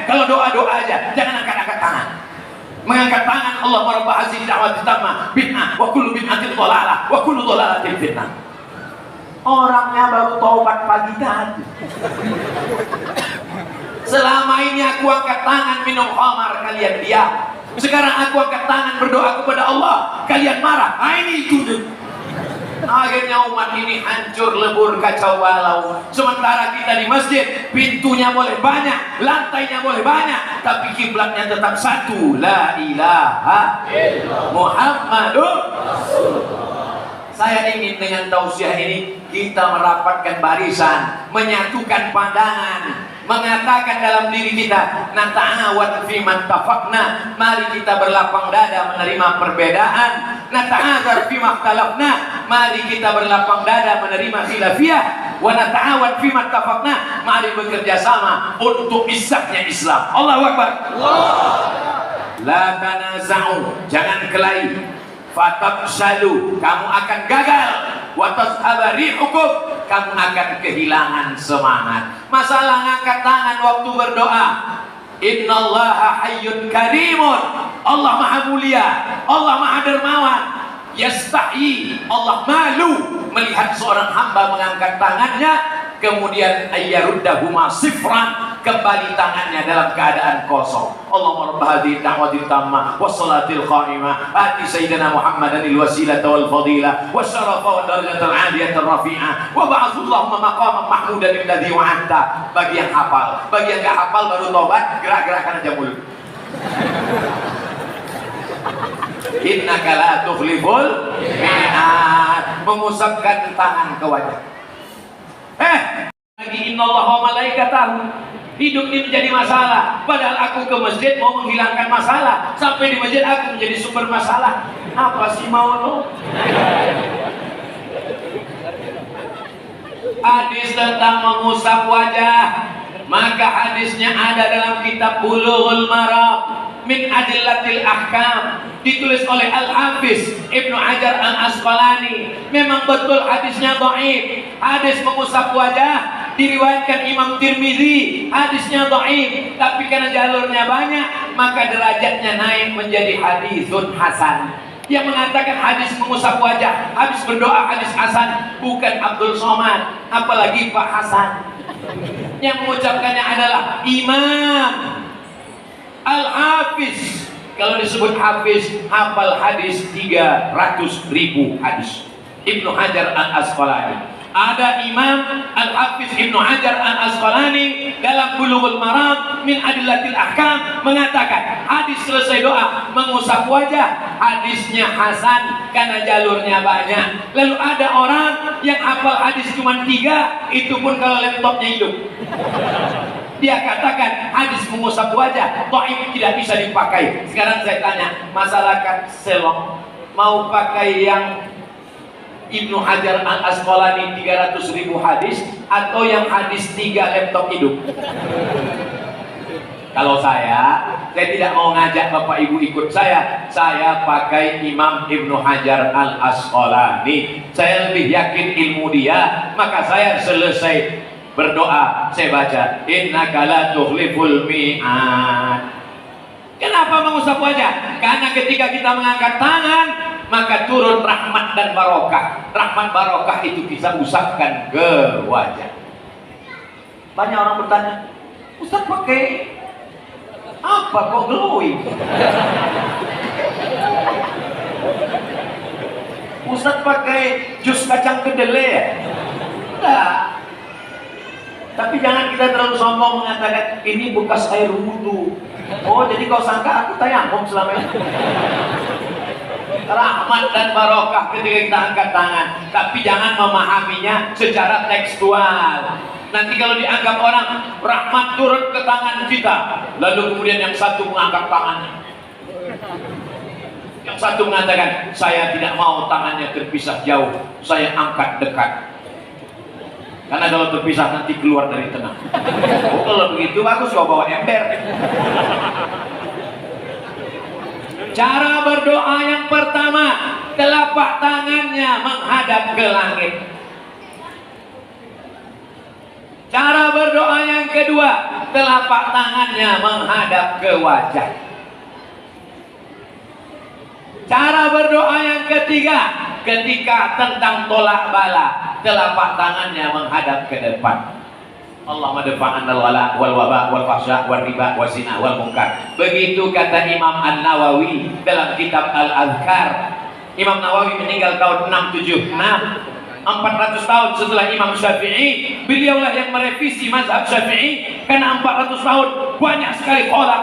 Kalau doa-doa aja jangan angkat-angkat tangan. Mengangkat tangan Allahumma rabb hadhihi ad-da'wati at-tammah bid'ah wa kullu bid'atin dhalalah wa kullu dhalalatin fitnah. Orangnya baru taubat pagi tadi. Selama ini aku angkat tangan minum khamar, kalian diam. Sekarang aku angkat tangan berdoa kepada Allah, kalian marah. Ini itu. Akhirnya umat ini hancur lebur kacau balau. Sementara kita di masjid, pintunya boleh banyak, lantainya boleh banyak, tapi kiblatnya tetap satu. La ilaha illallah Muhammadur Rasulullah. Saya ingin dengan tausiah ini kita merapatkan barisan, menyatukan pandangan, mengatakan dalam diri kita, nata'awad fi man tafaqna, mari kita berlapang dada menerima perbedaan, nata'adzar fi makhtalafna, mari kita berlapang dada menerima khilafiyah, wa nata'awad fi man tafaqna, mari bekerja sama untuk izzahnya Islam. Allahu Akbar. La tanaza'u, jangan kelahi. Fatabshalu, kamu akan gagal. Wa tazhaba rihukum, kamu akan kehilangan semangat. Masalah ngangkat tangan waktu berdoa. Innallaha hayyun karimun. Allah maha mulia, Allah maha dermawan. Yastahi, Allah malu melihat seorang hamba mengangkat tangannya kemudian ayyaruddahuma sifran, kembali tangannya dalam keadaan kosong. Allahumma rabb hadhihi da'wati tammah was salatil qa'imah ati sayyidina Muhammadan al wasilata wal fadilah wasyarafa wad darajatal 'aliyata rafi'ah wa ba'athu Allahumma maqaman mahmudan alladhi wa'adta. Bagi yang hafal, bagi yang enggak hafal baru tobat, gerak-gerakan aja mulut. Innaka la tukhliful mi'ad, mengusapkan tangan ke wajah. Lagi innallaha wa malaikatahu. Hidup ini menjadi masalah, padahal aku ke masjid mau menghilangkan masalah. Sampai di masjid aku menjadi sumber masalah. Apa sih mau lo? hadis tentang mengusap wajah, maka hadisnya ada dalam kitab Bulughul Maram min Adillatil Ahkam, ditulis oleh Al-Hafiz Ibnu Hajar Al-Asqalani. Memang betul hadisnya dhaif. Hadis mengusap wajah diriwayatkan Imam Tirmizi, hadisnya dhaif, tapi karena jalurnya banyak maka derajatnya naik menjadi hadisun hasan. Yang mengatakan hadis mengusap wajah, habis berdoa hadis hasan, bukan Abdul Somad, apalagi Pak Hasan. Yang mengucapkannya adalah Imam Al-Hafiz. Kalau disebut Hafiz, hafal hadis 300.000 hadis. Ibnu Hajar Al-Asqalani. Ada Imam Al-Hafiz Ibnu Hajar Al-Asqalani dalam Bulughul Maram min Adillatil Ahkam mengatakan hadis selesai doa mengusap wajah, hadisnya hasan karena jalurnya banyak. Lalu ada orang yang hafal hadis cuma 3, itu pun kalau laptopnya hidup. Dia katakan hadis mengusap wajah dhaif, tidak bisa dipakai. Sekarang saya tanya, masyarakat Selong mau pakai yang Ibnu Hajar Al-Asqalani 300.000 hadis atau yang hadis 3 laptop hidup? Kalau saya tidak mau ngajak Bapak Ibu ikut saya pakai Imam Ibnu Hajar Al-Asqalani. Saya lebih yakin ilmu dia, maka saya selesai berdoa, saya baca innaka la tukhliful mi'ad. Kenapa mengusap wajah? Karena ketika kita mengangkat tangan maka turun rahmat dan barokah. Rahmat barokah itu bisa usapkan ke wajah. Banyak orang bertanya, Ustaz pakai apa kok glowing? Ustaz pakai jus kacang kedelai ya? Enggak. Tapi jangan kita terlalu sombong mengatakan ini bekas air wudhu. Oh, jadi kau sangka aku tayamum selama ini? Rahmat dan barokah ketika kita angkat tangan, tapi jangan memahaminya secara tekstual. Nanti kalau dianggap orang rahmat turun ke tangan kita, lalu kemudian yang satu mengangkat tangannya, yang satu mengatakan saya tidak mau tangannya terpisah jauh, saya angkat dekat. Karena kalau terpisah nanti keluar dari tengah. Oh, kalau begitu aku suka bawa ember. Cara berdoa yang pertama, telapak tangannya menghadap ke langit. Cara berdoa yang kedua, telapak tangannya menghadap ke wajah. Cara berdoa yang ketiga, ketika tentang tolak bala, telapak tangannya menghadap ke depan. Allahumma dafa'annal wala wal waba wal fahsya wal riba wal zina wal munkar. Begitu kata Imam An-Nawawi dalam kitab Al-Azkar. Imam Nawawi meninggal tahun 676, 400 tahun setelah Imam Syafi'i. Beliaulah yang merevisi mazhab Syafi'i, karena 400 tahun banyak sekali qala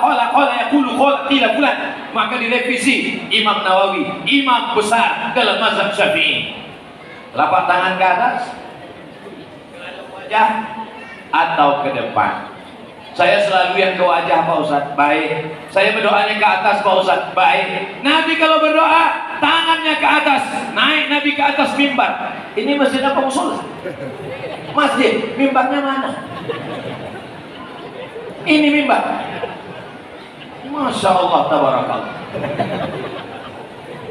yaqulu qala qila fulan. Maka direvisi Imam Nawawi, imam besar dalam mazhab Syafi'i. Telapak tangan ke atas, ke wajah atau ke depan. Saya selalu yang ke wajah Pak Ustadz, baik. Saya berdoanya ke atas Pak Ustadz, baik. Nabi kalau berdoa tangannya ke atas, naik Nabi ke atas mimbar. Ini masjid apa musola? Masjid, mimbarnya mana? Ini mimbar. Masya Allah, tabarakallah.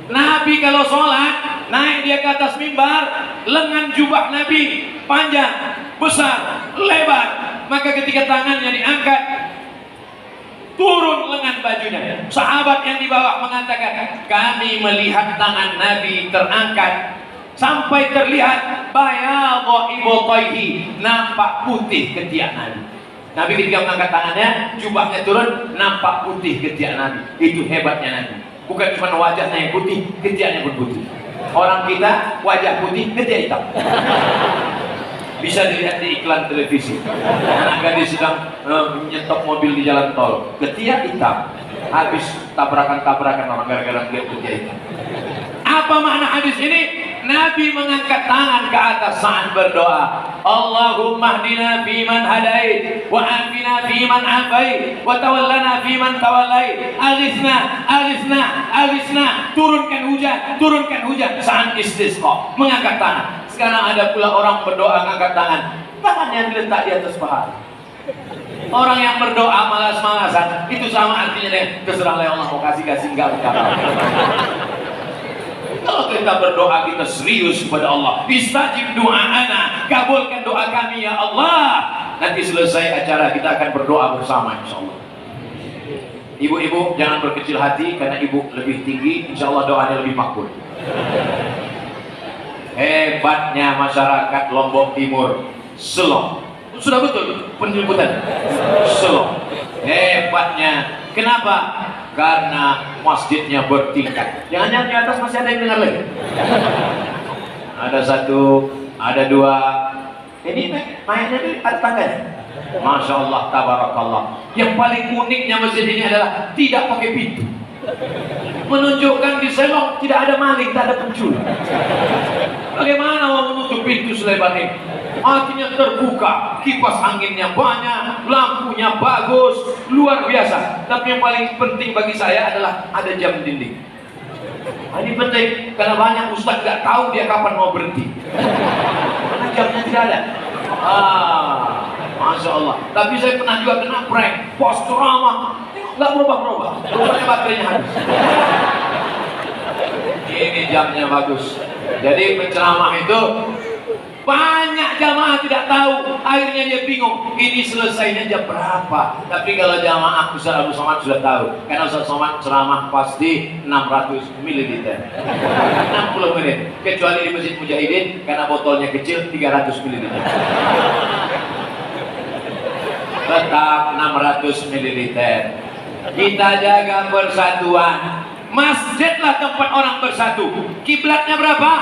Nabi kalau sholat naik dia ke atas mimbar, lengan jubah Nabi panjang, besar, lebar. Maka ketika tangannya diangkat, turun lengan bajunya. Sahabat yang di bawah mengatakan, kami melihat tangan Nabi terangkat sampai terlihat bayadhu ibtaihi, nampak putih ketiak Nabi. Nabi ketika mengangkat tangannya, jubahnya turun, nampak putih ketiak Nabi. Itu hebatnya Nabi. Bukan cuma wajahnya yang putih, ketiaknya pun putih. Orang kita wajah putih, ketiak hitam. Bisa dilihat di iklan televisi. Anak gadis sedang menyetop mobil di jalan tol, ketiak hitam. Habis tabrakan-tabrakan orang gara-gara lihat ketiak hitam. Apa makna hadis ini? Nabi mengangkat tangan ke atas saat berdoa. Allahumma hdina fiman hadait, wa afina fiman afait, wa tawallana fiman tawallait. Aghithna, aghithna, aghithna. Turunkan hujan saat istisqa. Mengangkat tangan. Sekarang ada pula orang berdoa angkat tangan, tangannya diletak di atas paha. Orang yang berdoa malas-malasan itu sama artinya deh, terserahlah Allah mau kasih enggak apa-apa. Kalau kita berdoa kita serius kepada Allah, istajib doa'ana, kabulkan doa kami ya Allah. Nanti selesai acara kita akan berdoa bersama insyaallah. Ibu-ibu jangan berkecil hati karena ibu lebih tinggi, insyaallah doanya lebih makbul. Hebatnya masyarakat Lombok Timur, Selong. Sudah betul penyebutan Selong. Hebatnya. Kenapa? Karena masjidnya bertingkat. Jangan-jangan di atas masih ada yang dengar lagi. Ada satu, ada dua. Ini naiknya di atas tangganya. Masya Allah, tabarakallah. Yang paling uniknya masjid ini adalah tidak pakai pintu. Menunjukkan di Selong tidak ada maling, tidak ada pencuri. Bagaimana mau menutup pintu selebar ini? Artinya terbuka, kipas anginnya banyak, lampunya bagus, luar biasa. Tapi yang paling penting bagi saya adalah ada jam dinding. Ini penting karena banyak ustaz nggak tahu dia kapan mau berhenti. Karena jamnya tidak ada. Masya Allah. Tapi saya pernah juga kena prank, pos ceramah nggak berubah-berubah, rupanya baterainya habis. Ini jamnya bagus. Jadi penceramah itu banyak jamaah tidak tahu, akhirnya dia bingung ini selesainya jam berapa. Tapi kalau jamaah Ustaz Abdul Somad sudah tahu, karena Ustaz Somad ceramah pasti 600 ml 60 menit, kecuali di Masjid Mujahidin karena botolnya kecil 300 ml. Tetap 600 ml. Kita jaga persatuan. Masjidlah tempat orang bersatu. Kiblatnya berapa?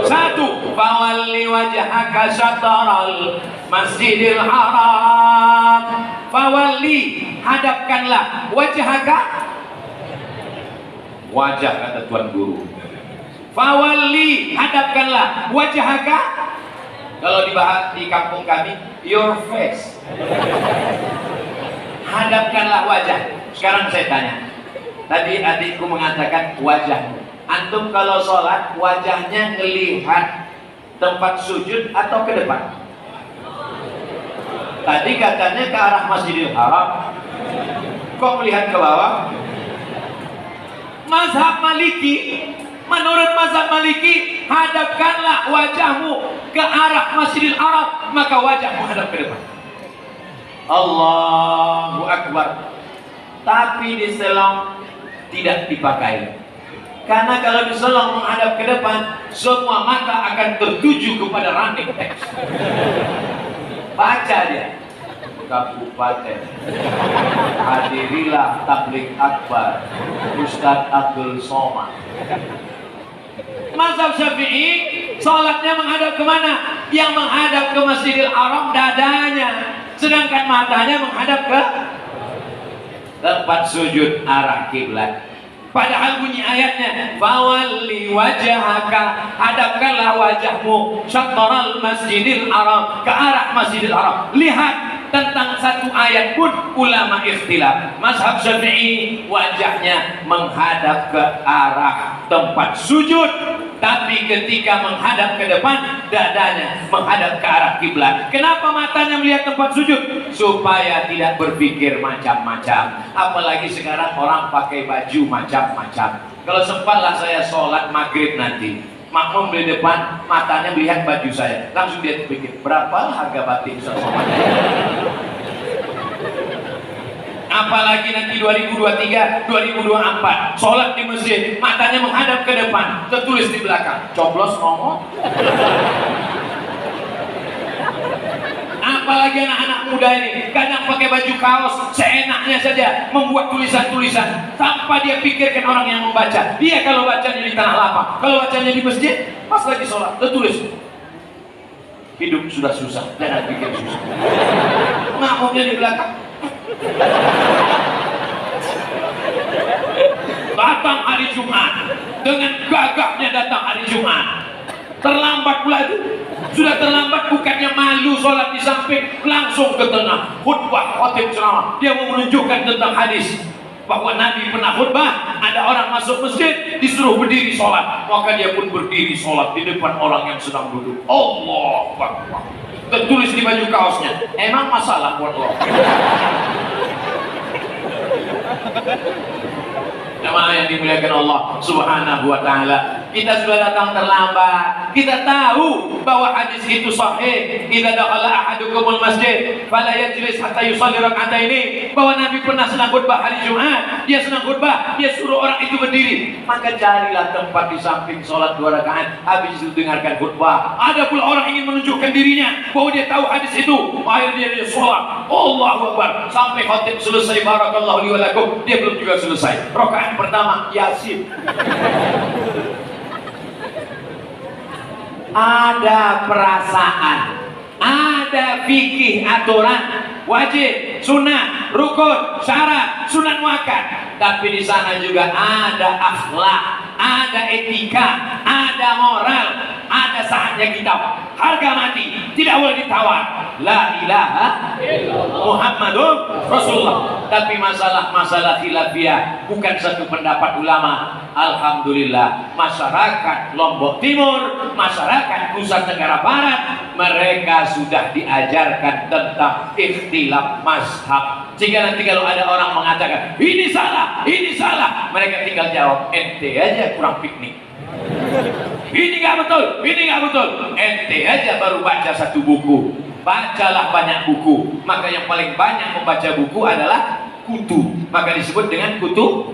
Satu. Fawalli wajhaka syatral Masjidil Haram. Fawalli, hadapkanlah wajhaka, wajah kata tuan guru. Fawalli, hadapkanlah wajhaka. Kalau dibahas di kampung kami, your face. Hadapkanlah wajah. Sekarang saya tanya. Tadi adikku mengatakan wajahmu. Antum kalau sholat wajahnya ngelihat tempat sujud atau ke depan? Tadi katanya ke arah Masjidil Haram. Kok melihat ke bawah? Mazhab Maliki, menurut mazhab Maliki, hadapkanlah wajahmu ke arah Masjidil Haram, maka wajahmu hadap ke depan. Allahu Akbar. Tapi di Selong tidak dipakai. Karena kalau di Selong menghadap ke depan, semua mata akan tertuju kepada running text. Baca dia. Kabupaten, hadirilah tabligh akbar Ustadz Abdul Somad. Mazhab Syafi'i, sholatnya menghadap kemana? Yang menghadap ke Masjidil Haram dadanya, sedangkan matanya menghadap ke tempat sujud arah kiblat. Padahal bunyi ayatnya, fawalli wajhaka, hadapkanlah wajahmu syatral Masjidil Haram, ke arah Masjidil Haram. Lihat, tentang satu ayat pun ulama ikhtilaf. Mazhab Syafi'i wajahnya menghadap ke arah tempat sujud, tapi ketika menghadap ke depan, dadanya menghadap ke arah kiblat. Kenapa matanya melihat tempat sujud? Supaya tidak berpikir macam-macam. Apalagi sekarang orang pakai baju macam-macam. Kalau sempatlah saya sholat maghrib nanti, makmum di depan, matanya melihat baju saya, langsung dia pikir berapa harga batik Ustaz Somad. Apalagi nanti 2023, 2024 sholat di masjid, matanya menghadap ke depan, tertulis di belakang coblos nomor. Apalagi anak-anak muda ini kadang pakai baju kaos seenaknya saja, membuat tulisan-tulisan tanpa dia pikirkan orang yang membaca. Dia kalau bacanya di tanah lapang, kalau bacanya di masjid, pas lagi sholat tertulis hidup sudah susah, jangan pikir susah. Makmumnya di belakang. Datang hari Jumat, dengan gagahnya datang hari Jumat, terlambat pula itu. Sudah terlambat, bukannya malu sholat di samping, langsung ke tengah khutbah khotib ceramah. Dia mau menunjukkan tentang hadis bahwa Nabi pernah khutbah, ada orang masuk masjid disuruh berdiri sholat, maka dia pun berdiri sholat di depan orang yang sedang duduk. Allahu Akbar. Tertulis di baju kaosnya, emang masalah buat lo. Jamaah yang dimuliakan Allah Subhanahu wa taala, kita sudah datang terlambat. Kita tahu bahwa hadis itu sahih, idza dakhala ahadukumul masjid fala yajlis hatta yusalli rak'ataini, bahwa Nabi pernah sedang khutbah hari Jumat, dia sedang khutbah, dia suruh orang itu berdiri, maka carilah tempat di samping salat 2 rakaat, habis itu dengarkan khutbah. Ada pula orang ingin menunjukkan dirinya bahwa dia tahu hadis itu, akhirnya dia salat Allahu Akbar sampai khatib selesai, barakallahu li wa lakum, dia belum juga selesai. Rakaat pertama Yasin. Ada perasaan, ada fikih aturan, wajib, sunnah, rukun, syarat, sunat muakkad, tapi di sana juga ada akhlak, ada etika, ada moral, ada saatnya kita harga mati, tidak boleh ditawar. La ilaha illallah Muhammadur Rasulullah. Tapi masalah khilafiyah bukan satu pendapat ulama. Alhamdulillah, masyarakat Lombok Timur, masyarakat Nusa Tenggara Barat, mereka sudah diajarkan tentang ikhtilaf mazhab. Sehingga nanti kalau ada orang mengatakan ini salah, mereka tinggal jawab, ente aja kurang piknik. Ini nggak betul. Ente aja baru baca 1 buku. Bacalah banyak buku. Maka yang paling banyak membaca buku adalah kutu. Maka disebut dengan kutu.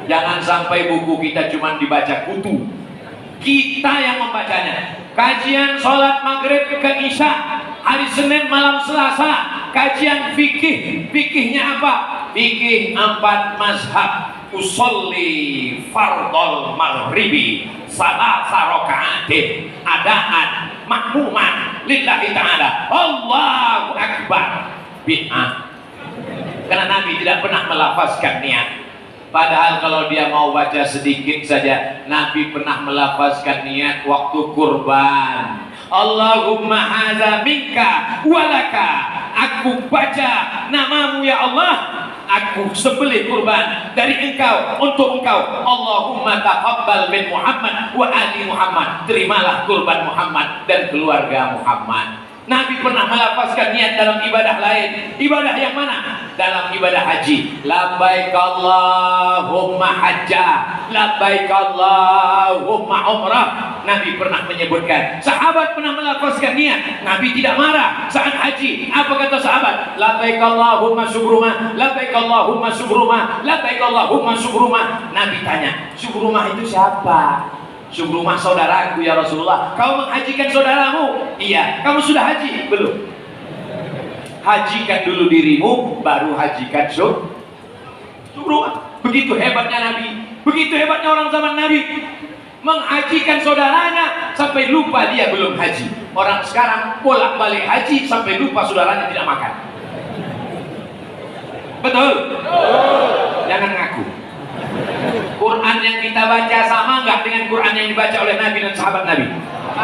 Jangan sampai buku kita cuma dibaca kutu, kita yang membacanya. Kajian sholat maghrib ke isya hari Senin malam Selasa, kajian fikihnya apa? Fikih 4 mazhab. Usolli fardol maghribi salasa raka'atin adaan makmuman lillahi ta'ala Allahu Akbar. Bid'ah, karena Nabi tidak pernah melafazkan niat. Padahal kalau dia mau baca sedikit saja, Nabi pernah melafazkan niat waktu kurban. Allahumma hadza minka walaka, aku baca namamu ya Allah, aku sembelih kurban dari engkau untuk engkau. Allahumma taqabbal min Muhammad wa ali Muhammad, terimalah kurban Muhammad dan keluarga Muhammad. Nabi pernah melafazkan niat dalam ibadah lain. Ibadah yang mana? Dalam ibadah haji. Labbaik Allahumma hajjah, labbaik Allahumma umrah. Nabi pernah menyebutkan. Sahabat pernah melafazkan niat. Nabi tidak marah saat haji. Apa kata sahabat? Labbaik Allahumma subrumah, labbaik Allahumma subrumah, labbaik Allahumma subrumah. Nabi tanya, subrumah itu siapa? Subrumah saudaraku ya Rasulullah. Kau menghajikan saudaramu? Iya. Kamu sudah haji? Belum. Hajikan dulu dirimu, baru hajikan subrumah. Begitu hebatnya Nabi, begitu hebatnya orang zaman Nabi, menghajikan saudaranya sampai lupa dia belum haji. Orang sekarang bolak-balik haji sampai lupa saudaranya tidak makan. Betul? Jangan ngaku. Quran yang kita baca sama nggak dengan Quran yang dibaca oleh Nabi dan sahabat Nabi?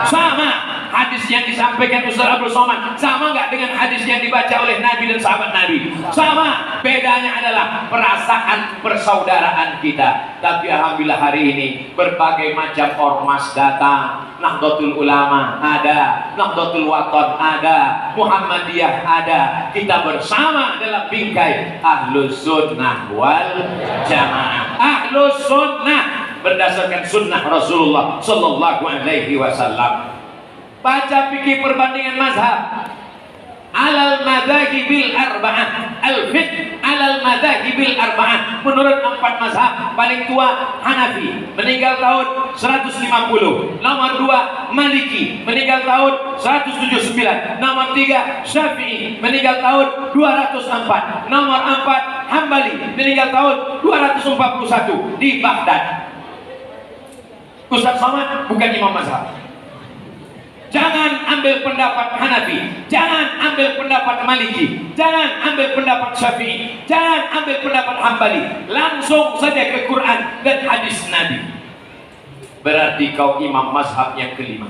Sama. Hadis yang disampaikan Ustaz Abdul Somad sama nggak dengan hadis yang dibaca oleh Nabi dan sahabat Nabi? Sama. Bedanya adalah perasaan persaudaraan kita. Tapi alhamdulillah hari ini berbagai macam ormas datang. Nahdlatul Ulama ada, Nahdlatul Wathon ada, Muhammadiyah ada. Kita bersama dalam bingkai Ahlus Sunnah wal Jamaah. Ahlus Sunnah berdasarkan sunnah Rasulullah Sallallahu Alaihi Wasallam. Baca fikih perbandingan mazhab. Alal madhahibil arba'ah, al-fiqh alal madhahibil arba'ah. Menurut 4 mazhab, paling tua Hanafi, meninggal tahun 150. Nomor 2 Maliki, meninggal tahun 179. Nomor 3 Syafi'i, meninggal tahun 204. Nomor 4 Hambali, meninggal tahun 241 di Baghdad. Ustaz Somad bukan imam mazhab. Jangan ambil pendapat Hanafi, jangan ambil pendapat Maliki, jangan ambil pendapat Syafi'i, jangan ambil pendapat Hambali. Langsung saja ke Quran dan hadis Nabi. Berarti kau imam mazhab yang kelima.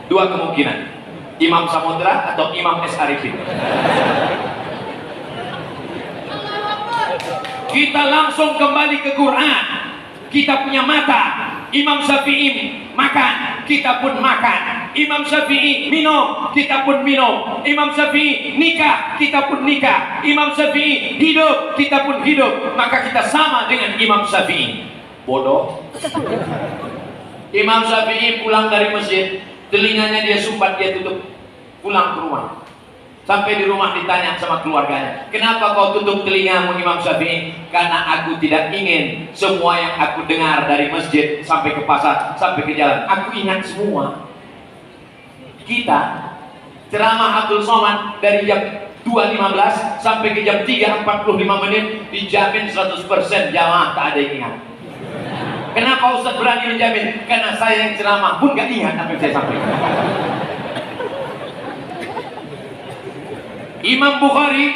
2 kemungkinan, Imam Samudra atau Imam S. Arifin. kita langsung kembali ke Quran. Kita punya mata, Imam Syafi'i makan, kita pun makan. Imam Syafi'i minum, kita pun minum. Imam Syafi'i nikah, kita pun nikah. Imam Syafi'i hidup, kita pun hidup. Maka kita sama dengan Imam Syafi'i. Bodoh. Imam Syafi'i pulang dari masjid, telinganya dia sumbat, dia tutup, pulang ke rumah. Sampai di rumah ditanya sama keluarganya, kenapa kau tutup telingamu Imam Syafi'i? Karena aku tidak ingin semua yang aku dengar dari masjid sampai ke pasar, sampai ke jalan, aku ingat semua. Kita ceramah Abdul Somad dari jam 2.15 sampai ke jam 3.45 menit dijamin 100% jamaah tak ada yang ingat. Kenapa Ustaz berani menjamin? Karena saya yang ceramah pun gak ingat apa yang saya sampaikan. Imam Bukhari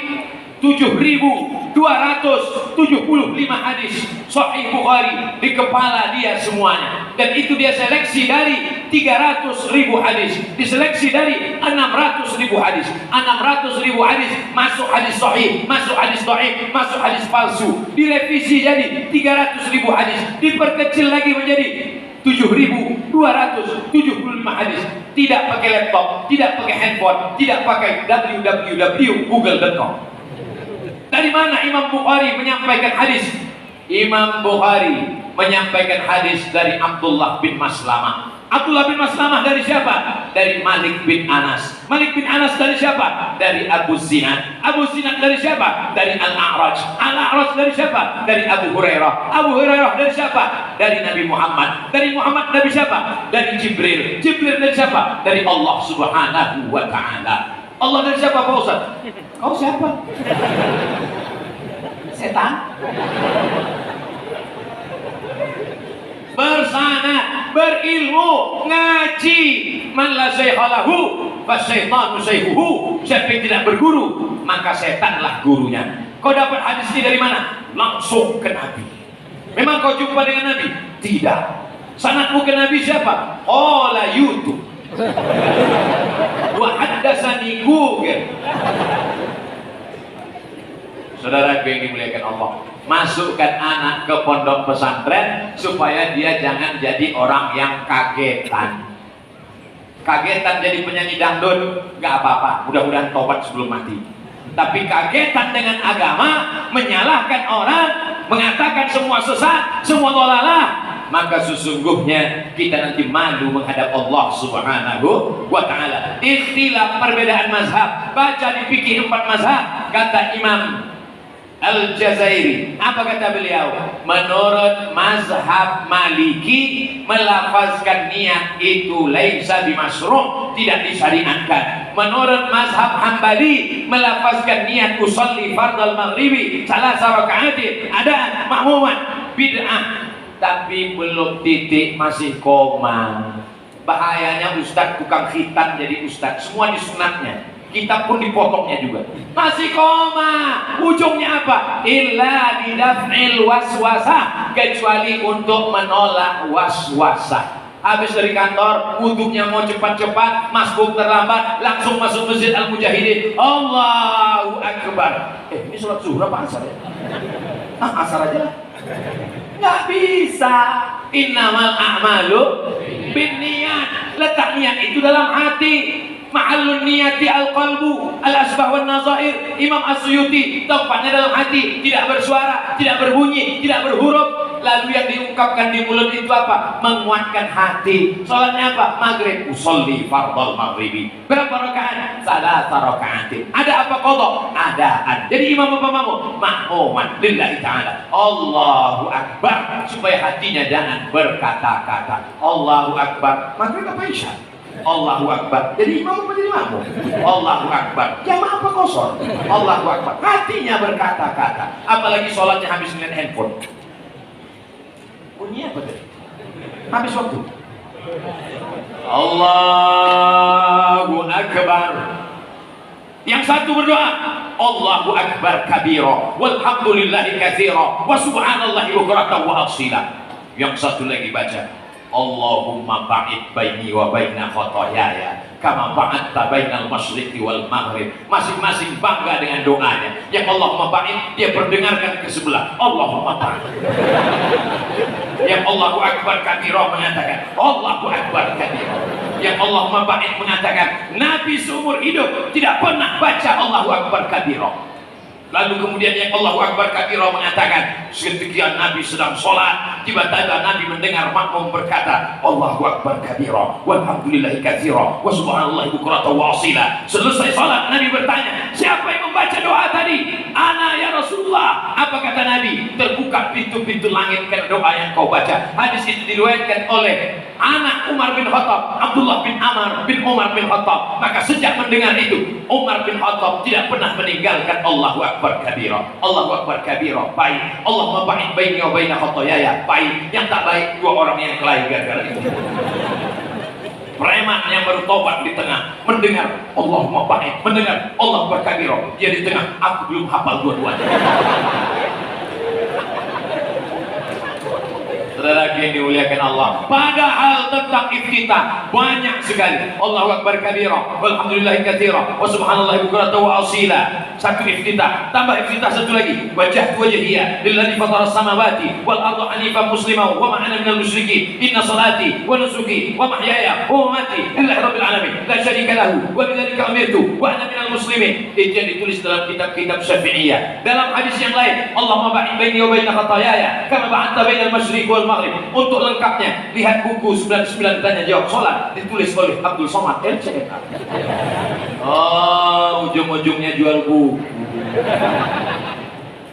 7.275 hadis Sahih Bukhari di kepala dia semuanya, dan itu dia seleksi dari 300.000 hadis, diseleksi dari 600.000 hadis. 600.000 hadis masuk hadis sahih, masuk hadis dhaif, masuk hadis palsu, direvisi jadi 300.000 hadis, diperkecil lagi menjadi 7.275 hadis. Tidak pakai laptop, tidak pakai handphone, tidak pakai www.google.com. Dari mana Imam Bukhari menyampaikan hadis? Imam Bukhari menyampaikan hadis dari Abdullah bin Maslamah. Abdullah bin Maslamah dari siapa? Dari Malik bin Anas. Malik bin Anas dari siapa? Dari Abu Zinad. Abu Zinad dari siapa? Dari Al-A'raj. Al-A'raj dari siapa? Dari Abu Hurairah. Abu Hurairah dari siapa? Dari Nabi Muhammad. Dari Muhammad dari siapa? Dari Jibril. Jibril dari siapa? Dari Allah Subhanahu wa Ta'ala. Allah dari siapa Pak Ustaz? Kau siapa? Setan? Bersanad, berilmu, ngaji. Man la syaihalahu fasyaitanu syaihuhu. Siapa yang tidak berguru, maka setanlah gurunya. Kau dapat hadis ini dari mana? Langsung ke Nabi. Memang kau jumpa dengan Nabi? Tidak. Sanadmu ke Nabi siapa? Qala YouTube. Wa haddatsani Google. Saudara yang dimuliakan Allah, masukkan anak ke pondok pesantren supaya dia jangan jadi orang yang kagetan. Kagetan jadi penyanyi dangdut, gak apa-apa, mudah-mudahan tobat sebelum mati. Tapi kagetan dengan agama, menyalahkan orang, mengatakan semua sesat, semua dolalah, maka sesungguhnya kita nanti malu menghadap Allah Subhanahu wa Ta'ala. Ikhtilaf perbedaan mazhab, baca di fikih 4 mazhab. Kata Imam Al-Jazairi, apa kata beliau? Menurut mazhab Maliki, melafazkan niat itu laisa bimasruh, tidak disyariatkan. Menurut mazhab Hambali, melafazkan niat usolli fardal maghribi salah raka'atin ada makmuman, bid'ah. Tapi belum titik, masih koma. Bahayanya ustaz tukang khitan jadi ustaz, semua disunatnya, kitab pun dipotongnya juga, masih koma. Ujungnya apa? Illa bidaf'il waswasah, kecuali untuk menolak waswasah. Habis dari kantor, wudhunya mau cepat-cepat, masbuk terlambat, langsung masuk masjid Al-Mujahidin, Allahu Akbar. Ini sholat zuhur apa asar ya? Asar aja lah. Nggak bisa. Innamal a'malu binniyat. Letak niat itu dalam hati. Ma'allun niyati al-qalbu al-asbah wan nazair. Imam As-Suyuti, tempatnya dalam hati, tidak bersuara, tidak berbunyi, tidak berhuruf. Lalu yang diungkapkan di mulut itu apa? Menguatkan hati. Salatnya apa? Maghrib, usolli fardal maghribi. Berapa rakaat? Salasa rakaatin. Ada apa qadha? Ada. Jadi imam apa makmum? Makmuman lillahi ta'ala. Allahu Akbar, supaya hatinya jangan berkata-kata. Allahu Akbar. Maghrib apa isya? Allahu Akbar. Jadi imam apa jadi makmum? Allahu Akbar. Jamaah apa kosor? Allahu Akbar. Hatinya berkata-kata. Apalagi sholatnya habis ngeliat handphone. Bunyi apa tadi? Habis waktu. Allahu Akbar. Yang satu berdoa, Allahu Akbar kabira, walhamdulillahi katsira, wa subhanallahi bukratan wa asila. Yang satu lagi baca, Allahumma ba'id baini wa baina khotoyaya kama ba'adta bainal masyriqi wal maghrib. Masing-masing bangga dengan doanya. Yang Allahumma ba'id, dia perdengarkan ke sebelah, Allahumma ba'id. Yang Allahu Akbar kabirah mengatakan, Allahu Akbar kabirah. Yang Allahumma ba'id mengatakan, Nabi seumur hidup tidak pernah baca Allahu Akbar kabirah. Lalu kemudian yang Allahu Akbar kabirah mengatakan, ketika Nabi sedang sholat, tiba-tiba Nabi mendengar makmum berkata, Allahu Akbar kabirah, walhamdulillahi katsira, wa subhanallahi bukratan wa asila. Selesai sholat, Nabi bertanya, siapa yang membaca doa tadi? Ana ya Rasulullah. Apa kata Nabi? Terbuka pintu-pintu langit karena doa yang kau baca. Hadis itu diriwayatkan oleh anak Umar bin Khattab, Abdullah bin Amr bin Umar bin Khattab. Maka sejak mendengar itu, Umar bin Khattab tidak pernah meninggalkan Allahu Akbar kabira. Allahu Akbar kabira, baik. Allahumma ba'id baini wa baina khotoyaya, baik. Yang tak baik, dua orang yang kelahi gara-gara itu. Preman yang baru tobat di tengah mendengar Allahumma ba'id, mendengar Allahu Akbar kabira, dia di tengah, aku belum hafal dua-duanya. Saudara yang dimuliakan Allah, padahal tentang iftitah banyak sekali. Allahu Akbar kabira, walhamdulillahi katsira, wa subhanallahi bukratan wa asila. Satu iftitah, tambah iftitah satu lagi, wajhtu wajhiya lillazi fatara samawati wal arda hanifan musliman wa ma ana minal musyrikin. Inna salati wa nusuki wa mahyaya wa mamati lillahi rabbil alamin la syarika lahu wa bidzalika umirtu wa ana minal muslimin. Itu yang ditulis dalam kitab-kitab Syafi'iyah. Dalam hadis yang lain, Allahumma ba'id baini wa baina khotoyaya kama ba'adta bainal masyriqi wal maghrib. Untuk lengkapnya lihat buku 99 tanya jawab sholat, ditulis oleh Abdul Somad LCMA. Oh, ujung-ujungnya jual buku.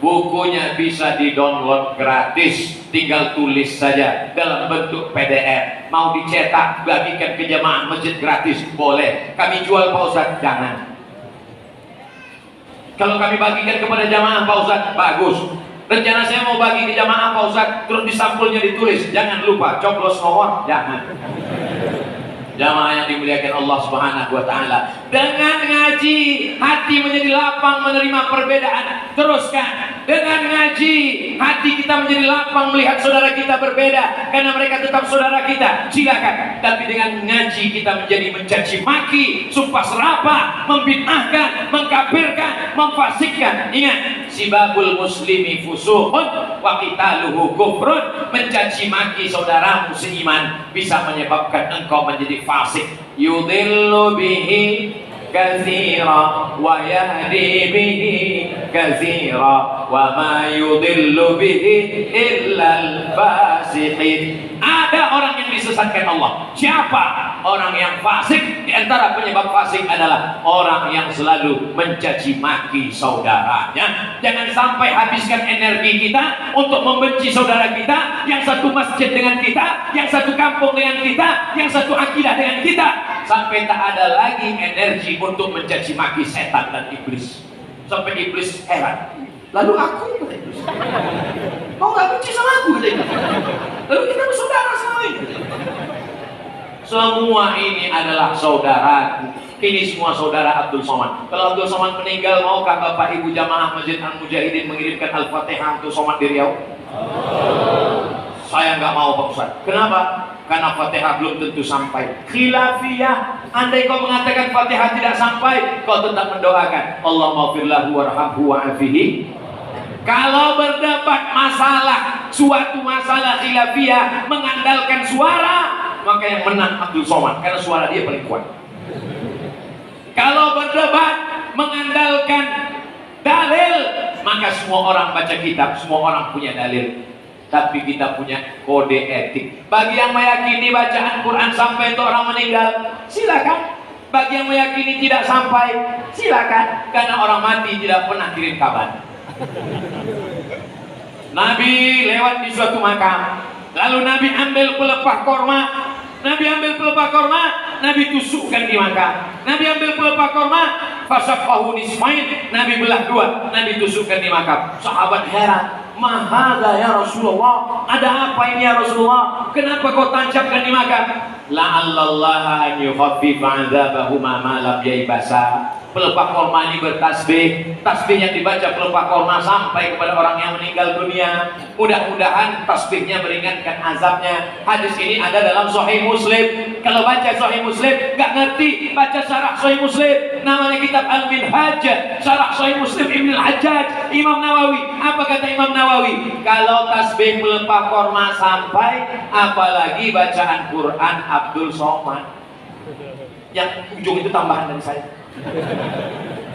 Bukunya bisa di-download gratis, tinggal tulis saja dalam bentuk PDF. Mau dicetak, bagikan ke jamaah masjid gratis, boleh. Kami jual Pak Ustadz, jangan. Kalau kami bagikan kepada jamaah Pak Ustadz, bagus. Rencana saya mau bagi ke jamaah Pak Ustadz, terus di sampulnya ditulis, jangan lupa coblos nomor, jangan. Jamaah yang dimuliakan Allah Subhanahu wa taala, dengan ngaji hati menjadi lapang menerima perbedaan. Teruskan. Dengan ngaji hati kita menjadi lapang melihat saudara kita berbeda karena mereka tetap saudara kita. Silakan. Tapi dengan ngaji kita menjadi mencaci maki, sumpah serapah, membid'ahkan, mengkafirkan, memfasikkan. Ingat, sibabul muslimi fusuqun wa qitaluhu kufrun. Mencaci maki saudaramu seiman bisa menyebabkan engkau menjadi fasik. Yudhillu bihi katsira wa yahdi bihi katsira wa ma yudhillu bihi illa al-fasiqin. Ada orang yang disesatkan Allah. Siapa? Orang yang fasik. Di antara penyebab fasik adalah orang yang selalu mencaci maki saudaranya. Jangan sampai habiskan energi kita untuk membenci saudara kita, yang satu masjid dengan kita, yang satu kampung dengan kita, yang satu akidah dengan kita, sampai tak ada lagi energi untuk mencaci maki setan dan iblis. Sampai iblis heran. Lalu aku, kata iblis, mau gak benci sama aku, kata iblis. Lalu kita bersaudara sama ini. Semua ini adalah saudara. Ini semua saudara Abdul Somad. Kalau Abdul Somad meninggal, maukah Bapak Ibu jamaah Masjid Al-Mujahidin mengirimkan Al-Fatihah Abdul Somad di Riau? Saya nggak mau Pak Ustaz. Kenapa? Karena Fatihah belum tentu sampai. Khilafiyah. Andai kau mengatakan Fatihah tidak sampai, kau tetap mendoakan Allahumma firlahu warhamhu wa'afihi. Kalau berdebat masalah, suatu masalah khilafiyah mengandalkan suara, maka yang menang Abdul Somad karena suara dia paling kuat. Kalau berdebat mengandalkan dalil, maka semua orang baca kitab, semua orang punya dalil. Tapi kita punya kode etik. Bagi yang meyakini bacaan Quran sampai untuk orang meninggal, silakan. Bagi yang meyakini tidak sampai, silakan. Karena orang mati tidak pernah kirim kabar. Nabi lewat di suatu makam, lalu Nabi ambil pelepah korma. Nabi ambil pelepah korma, Nabi tusukkan di makam. Nabi ambil pelepah korma, fasaqahu nisfain, Nabi belah dua, Nabi tusukkan di makam. Sahabat heran, mahada ya Rasulullah, ada apa ini ya Rasulullah? Kenapa kau tancapkan di makam? La'allallaha an yukhaffifa 'adzabahuma ma lam yaibasa. pelepah korma ini bertasbih, tasbih yang dibaca pelepah korma sampai kepada orang yang meninggal dunia. Mudah-mudahan tasbihnya meringankan azabnya. Hadis ini ada dalam Sahih Muslim. Kalau baca Sahih Muslim nggak ngerti, baca syarah Sahih Muslim, namanya kitab Al-Minhaj, syarah Sahih Muslim Ibn Al-Hajjaj, Imam Nawawi. Apa kata Imam Nawawi? Kalau tasbih pelepah korma sampai, apalagi bacaan Quran Abdul Somad. Yang ujung itu tambahan dari saya.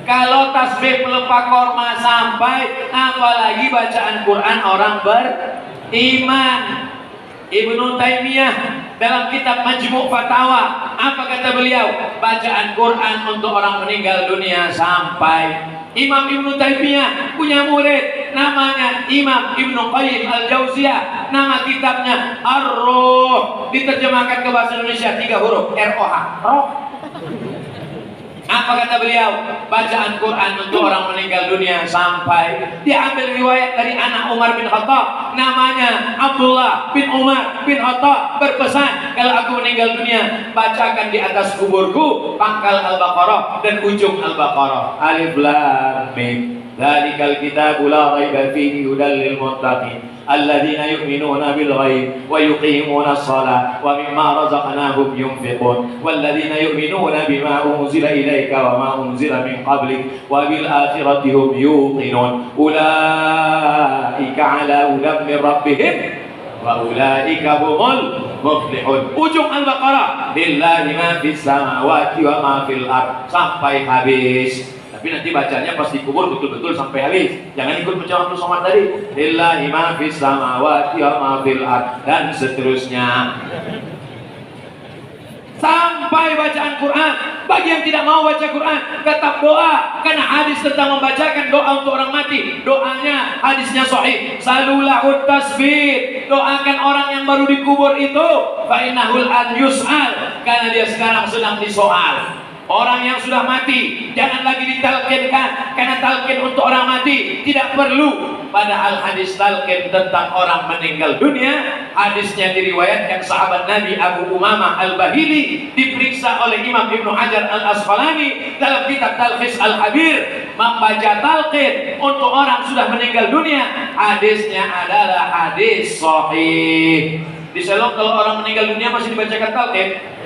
Kalau tasbih pelepah korma sampai, apalagi bacaan Quran orang beriman. Ibnu Taimiyah dalam kitab Majmu' Fatawa, apa kata beliau? Bacaan Quran untuk orang meninggal dunia sampai. Imam Ibnu Taimiyah punya murid namanya Imam Ibnu Qayyim Al-Jauziyah, nama kitabnya Ar-Ruh, diterjemahkan ke bahasa Indonesia 3 huruf, R-O-H, roh. Apa kata beliau? Bacaan Quran untuk orang meninggal dunia sampai. Dia ambil riwayat dari anak Umar bin Khattab, namanya Abdullah bin Umar bin Khattab, berpesan, kalau aku meninggal dunia, bacakan di atas kuburku pangkal Al-Baqarah dan ujung Al-Baqarah. Alif Lam Mim. Dzalikal kitabu la raiba fihi hudal lil muttaqin alladzina yu'minuna bil ghaib wa yuqimuna as-shalah wa mimma razaqnahum yunfiqun walladzina yu'minuna bima unzila ilaika wa ma unzila min qablik wa bil akhirati hum yuqinun ulaika ala hudan min rabbihim wa ulaika humul muflihun. Ujung Al-Baqarah, lillahi ma fis samawati wa ma fil ard, sampai habis. Tapi nanti bacanya pas dikubur betul-betul sampai habis. Jangan ikut bacaan Abdul Somad tadi. Lillahi ma fis samawati wa ma fil ard, dan seterusnya. Sampai bacaan Quran. Bagi yang tidak mau baca Quran, tetap doa, karena hadis tentang membacakan doa untuk orang mati. Doanya hadisnya sahih. Salulahut tasbih, doakan orang yang baru dikubur itu, fa innahul an yus'al, karena dia sekarang sedang disoal. Orang yang sudah mati jangan lagi ditalkinkan, karena talqin untuk orang mati tidak perlu. Padahal hadis talqin tentang orang meninggal dunia, hadisnya diriwayatkan sahabat Nabi Abu Umamah Al-Bahili, diperiksa oleh Imam Ibnu Hajar Al-Asqalani dalam kitab Talkhis Al-Habir, membaca talqin untuk orang sudah meninggal dunia, hadisnya adalah hadis sahih. Di Selong kalau orang meninggal dunia masih dibacakan talqin.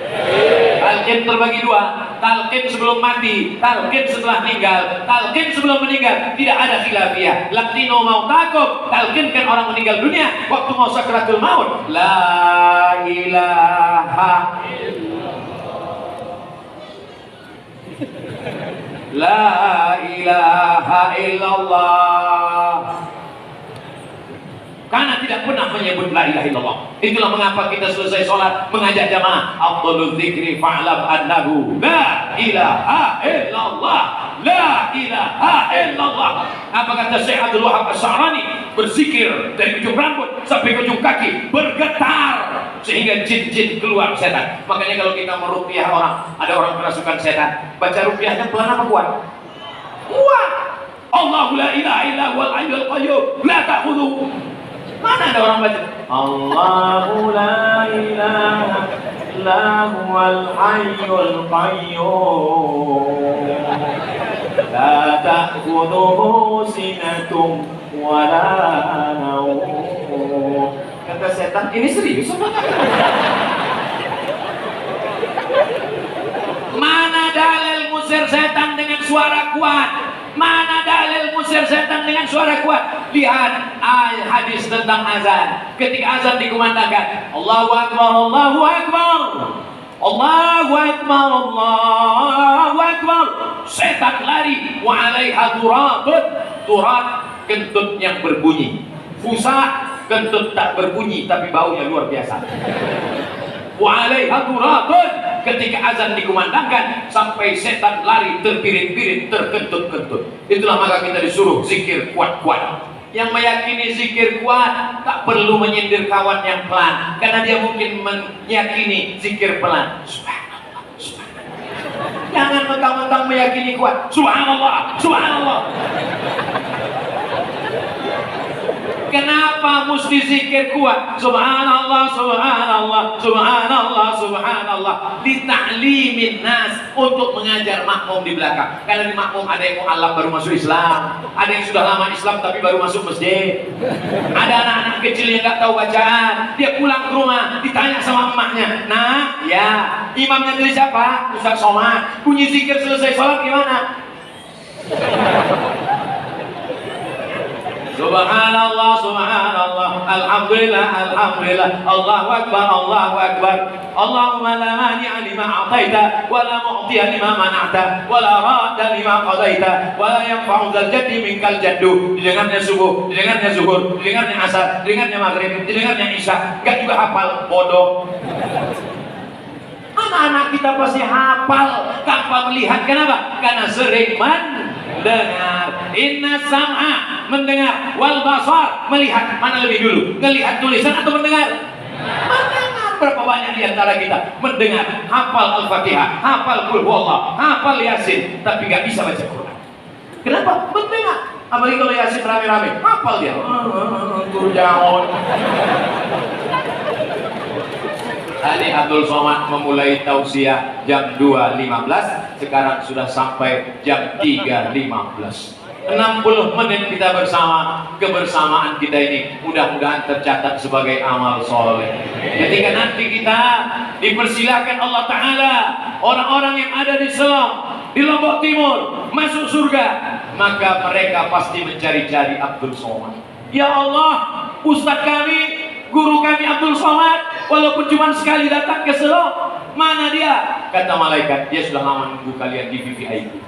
Talqin terbagi dua, talqin sebelum mati, talqin setelah meninggal, talqin sebelum meninggal. Tidak ada khilafiyah. Laqtinu mautakum, talqinkan orang meninggal dunia waktu mau sakratul maut. La ilaha La ilaha illallah. Karena tidak pernah menyebut la ilaha illallah. Itulah mengapa kita selesai sholat mengajak jamaah, afdhalul dzikri fa'lam annahu la ilaha illallah, la ilaha illallah. Apa kata Syekh Abdul Wahab As-Sa'rani? Berzikir dari ujung rambut sampai ke ujung kaki bergetar sehingga jin-jin keluar setan. Makanya kalau kita meruqyah orang, ada orang kerasukan setan, baca ruqyahnya pelan apa kuat? Kuat. Allahu la ilaha illa huwal hayyul qayyum la ta'khudhuhu. Mana ada orang baca Allahu la ilaha illa huwal hayyul qayyum la ta'khudhuhu sinatun wa la nawm. Kata setan, ini serius apa? Mana dalil musir setan dengan suara kuat? Mana dalil musir setan dengan suara kuat? Lihat hadis tentang azan. Ketika azan dikumandangkan, Allahu Akbar, Allahu Akbar, Allahu Akbar, Allahu Akbar, setan lari. Wa alaiha turatun, turat kentut yang berbunyi. Fusa kentut tak berbunyi tapi baunya luar biasa. Wa alaiha turatun, ketika azan dikumandangkan sampai setan lari terpirit-pirit terkentut-kentut. Itulah maka kita disuruh zikir kuat-kuat. Yang meyakini zikir kuat tak perlu menyindir kawan yang pelan, karena dia mungkin meyakini zikir pelan. Subhanallah, subhanallah. Jangan mentang-mentang meyakini kuat. Subhanallah, subhanallah. Kenapa Kenapa mesti zikir kuat? Subhanallah, subhanallah, subhanallah, subhanallah. Dita'limin nas, untuk mengajar makmum di belakang. Karena di makmum ada yang mu'alaf baru masuk Islam, ada yang sudah lama Islam tapi baru masuk masjid, ada anak-anak kecil yang nggak tahu bacaan. Dia pulang ke rumah ditanya sama emaknya, nah ya imamnya dari siapa? Ustaz Somad. Bunyi zikir selesai sholat gimana? Subhanallah, subhanallah, alhamdulillah, alhamdulillah, Allahu akbar, Allahu akbar. Allahumma la mani'a lima a'taita wa la mu'tiya lima mana'ta wa la radda lima qadaita wa la yanfa'u dzal jaddi minkal jaddu. Didengarnya subuh, didengarnya zuhur, didengarnya asar, didengarnya maghrib, didengarnya isya. Enggak juga hafal, bodoh. Anak-anak kita pasti hafal tanpa melihat. Kenapa? Karena sering mendengar. Inna sam'a, mendengar, wal basar, melihat. Mana lebih dulu? Melihat tulisan atau mendengar? Mendengar. Berapa banyak di antara kita mendengar, hafal Al-Fatihah, hafal Qul Huwallah, hafal Yasin, tapi nggak bisa baca Quran. Kenapa? Mendengar. Apalagi kalau Yasin rame-rame, hafal dia. Guru jaon. Tadi Abdul Somad memulai tausiah jam 2.15, sekarang sudah sampai jam 3.15. 60 menit kita bersama. Kebersamaan kita ini mudah-mudahan tercatat sebagai amal soleh. Ketika nanti kita dipersilahkan Allah Ta'ala, orang-orang yang ada di Selong, di Lombok Timur, masuk surga, maka mereka pasti mencari-cari Abdul Somad. Ya Allah, Ustadz kami, guru kami Abdul Somad, walaupun cuma sekali datang ke Selong, mana dia? Kata malaikat, dia sudah lama menunggu kalian di VVIP.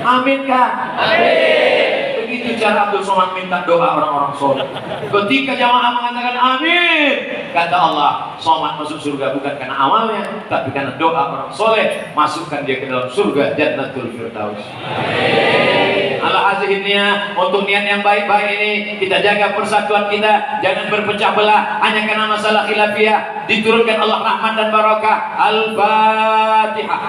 Amin kah? Amin. Begitu cara Abdul Somad minta doa orang-orang soleh. Ketika jamaah mengatakan amin, kata Allah, Somad masuk surga bukan karena amalnya, tapi karena doa orang soleh. Masukkan dia ke dalam surga Jannatul Firdaus. Amin. Ala azhirnya, untuk niat yang baik-baik ini kita jaga persatuan kita, jangan berpecah belah hanya karena masalah khilafiyah. Diturunkan Allah rahmat dan barakah. Al-Fatihah.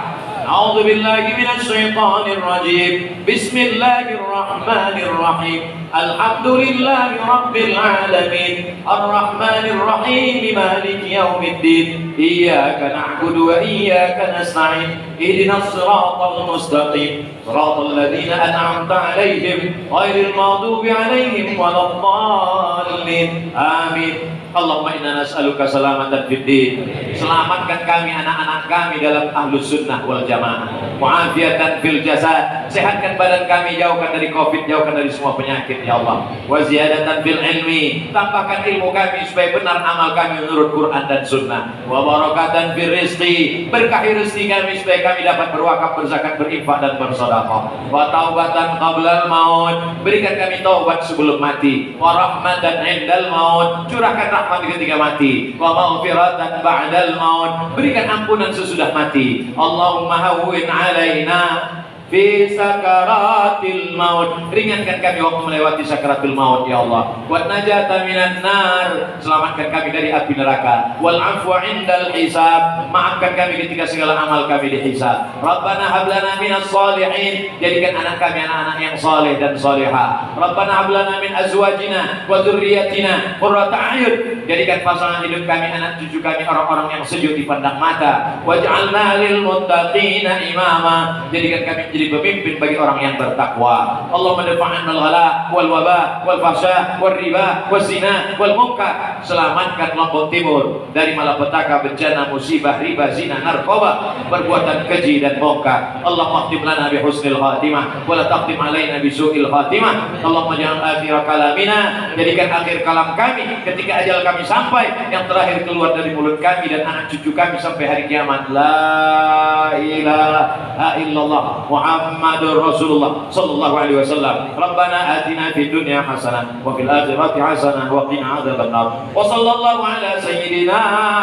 A'udzu billahi minasy syaithanir rajim. Bismillahirrahmanirrahim. Alhamdulillahi rabbil alamin. Arrahmanir rahim. Maliki yaumiddin. Iyyaka na'budu wa iyyaka nasta'in. Ihdinas siratal mustaqim. Siratal ladzina an'amta 'alaihim ghairil maghdubi 'alaihim waladdallin. Amin. Allahumma inna nas'aluka salamatan fid din. Selamatkan kami, anak-anak kami dalam ahlus sunnah wal jamaah. Mu'afiatan fil jasad. Sehatkan badan kami, jauhkan dari Covid, jauhkan dari semua penyakit ya Allah. Wa ziyadatan fil ilmi. Tambahkan ilmu kami supaya benar amal kami menurut Quran dan sunnah. Wa barakatan fil rizqi. Berkahi rezeki kami supaya kami dapat berwakaf, berzakat, berinfak dan bersedekah. Wa taubatan qablal maut. Berikan kami taubat sebelum mati. Wa rahmatan indal maut. Curahkan rahmat ketika mati. Wa maghfiratan ba'dal maut. Berikan ampunan sesudah mati. Allahumma hawwin alaina fi sakaratil maut. Ringankan kami waktu melewati sakaratul maut ya Allah. Wa najata minan nar. Selamatkan kami dari api neraka. Wal afwa indal hisab. Maafkan kami ketika segala amal kami dihisab. Rabbana hab lana minas shalihin. Jadikan anak kami anak-anak yang saleh dan salehah. Rabbana hab lana min azwajina wa dzurriyyatina qurrata a'yun. Jadikan pasangan hidup kami, anak cucu kami orang-orang yang sejuk dipandang mata. Waj'alna lil muttaqina imama. Jadikan kami jadi pemimpin bagi orang yang bertakwa. Allahumma dafa'an al-ghala wal waba wal fahsya wal riba wal zina wal munkar. Selamatkan Lombok Timur dari malapetaka, bencana, musibah, riba, zina, narkoba, perbuatan keji dan munkar. Allahumma khtim lana bi husnil khatimah wa la taqtim alaina bi su'il khatimah. Allahumma ja'al akhir kalamina, jadikan akhir kalam kami ketika ajal kami sampai, yang terakhir keluar dari mulut kami dan anak cucu kami sampai hari kiamat, la ilaha illallah Muhammadur Rasulullah sallallahu alaihi wasallam. Rabbana atina fid dunya hasanah wa fil akhirati hasanah wa qina adzabannar. Wa sallallahu ala sayyidina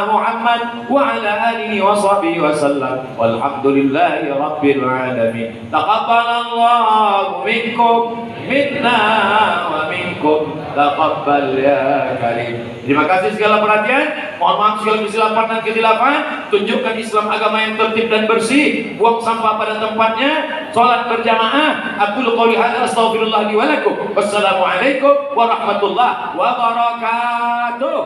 Muhammad wa ala alihi wa sahbihi wa sallam. Walhamdulillahi rabbil alamin. Taqabbalallahu minkum minna wa minkum taqabbal ya karim. Terima kasih segala perhatian. Mohon maaf segala kesilapan dan kehilafan. Tunjukkan Islam agama yang tertib dan bersih. Buang sampah pada tempatnya. sholat berjamaah. Aku qouli hadza astaghfirullah li wa lakum. Wassalamualaikum warahmatullahi wabarakatuh.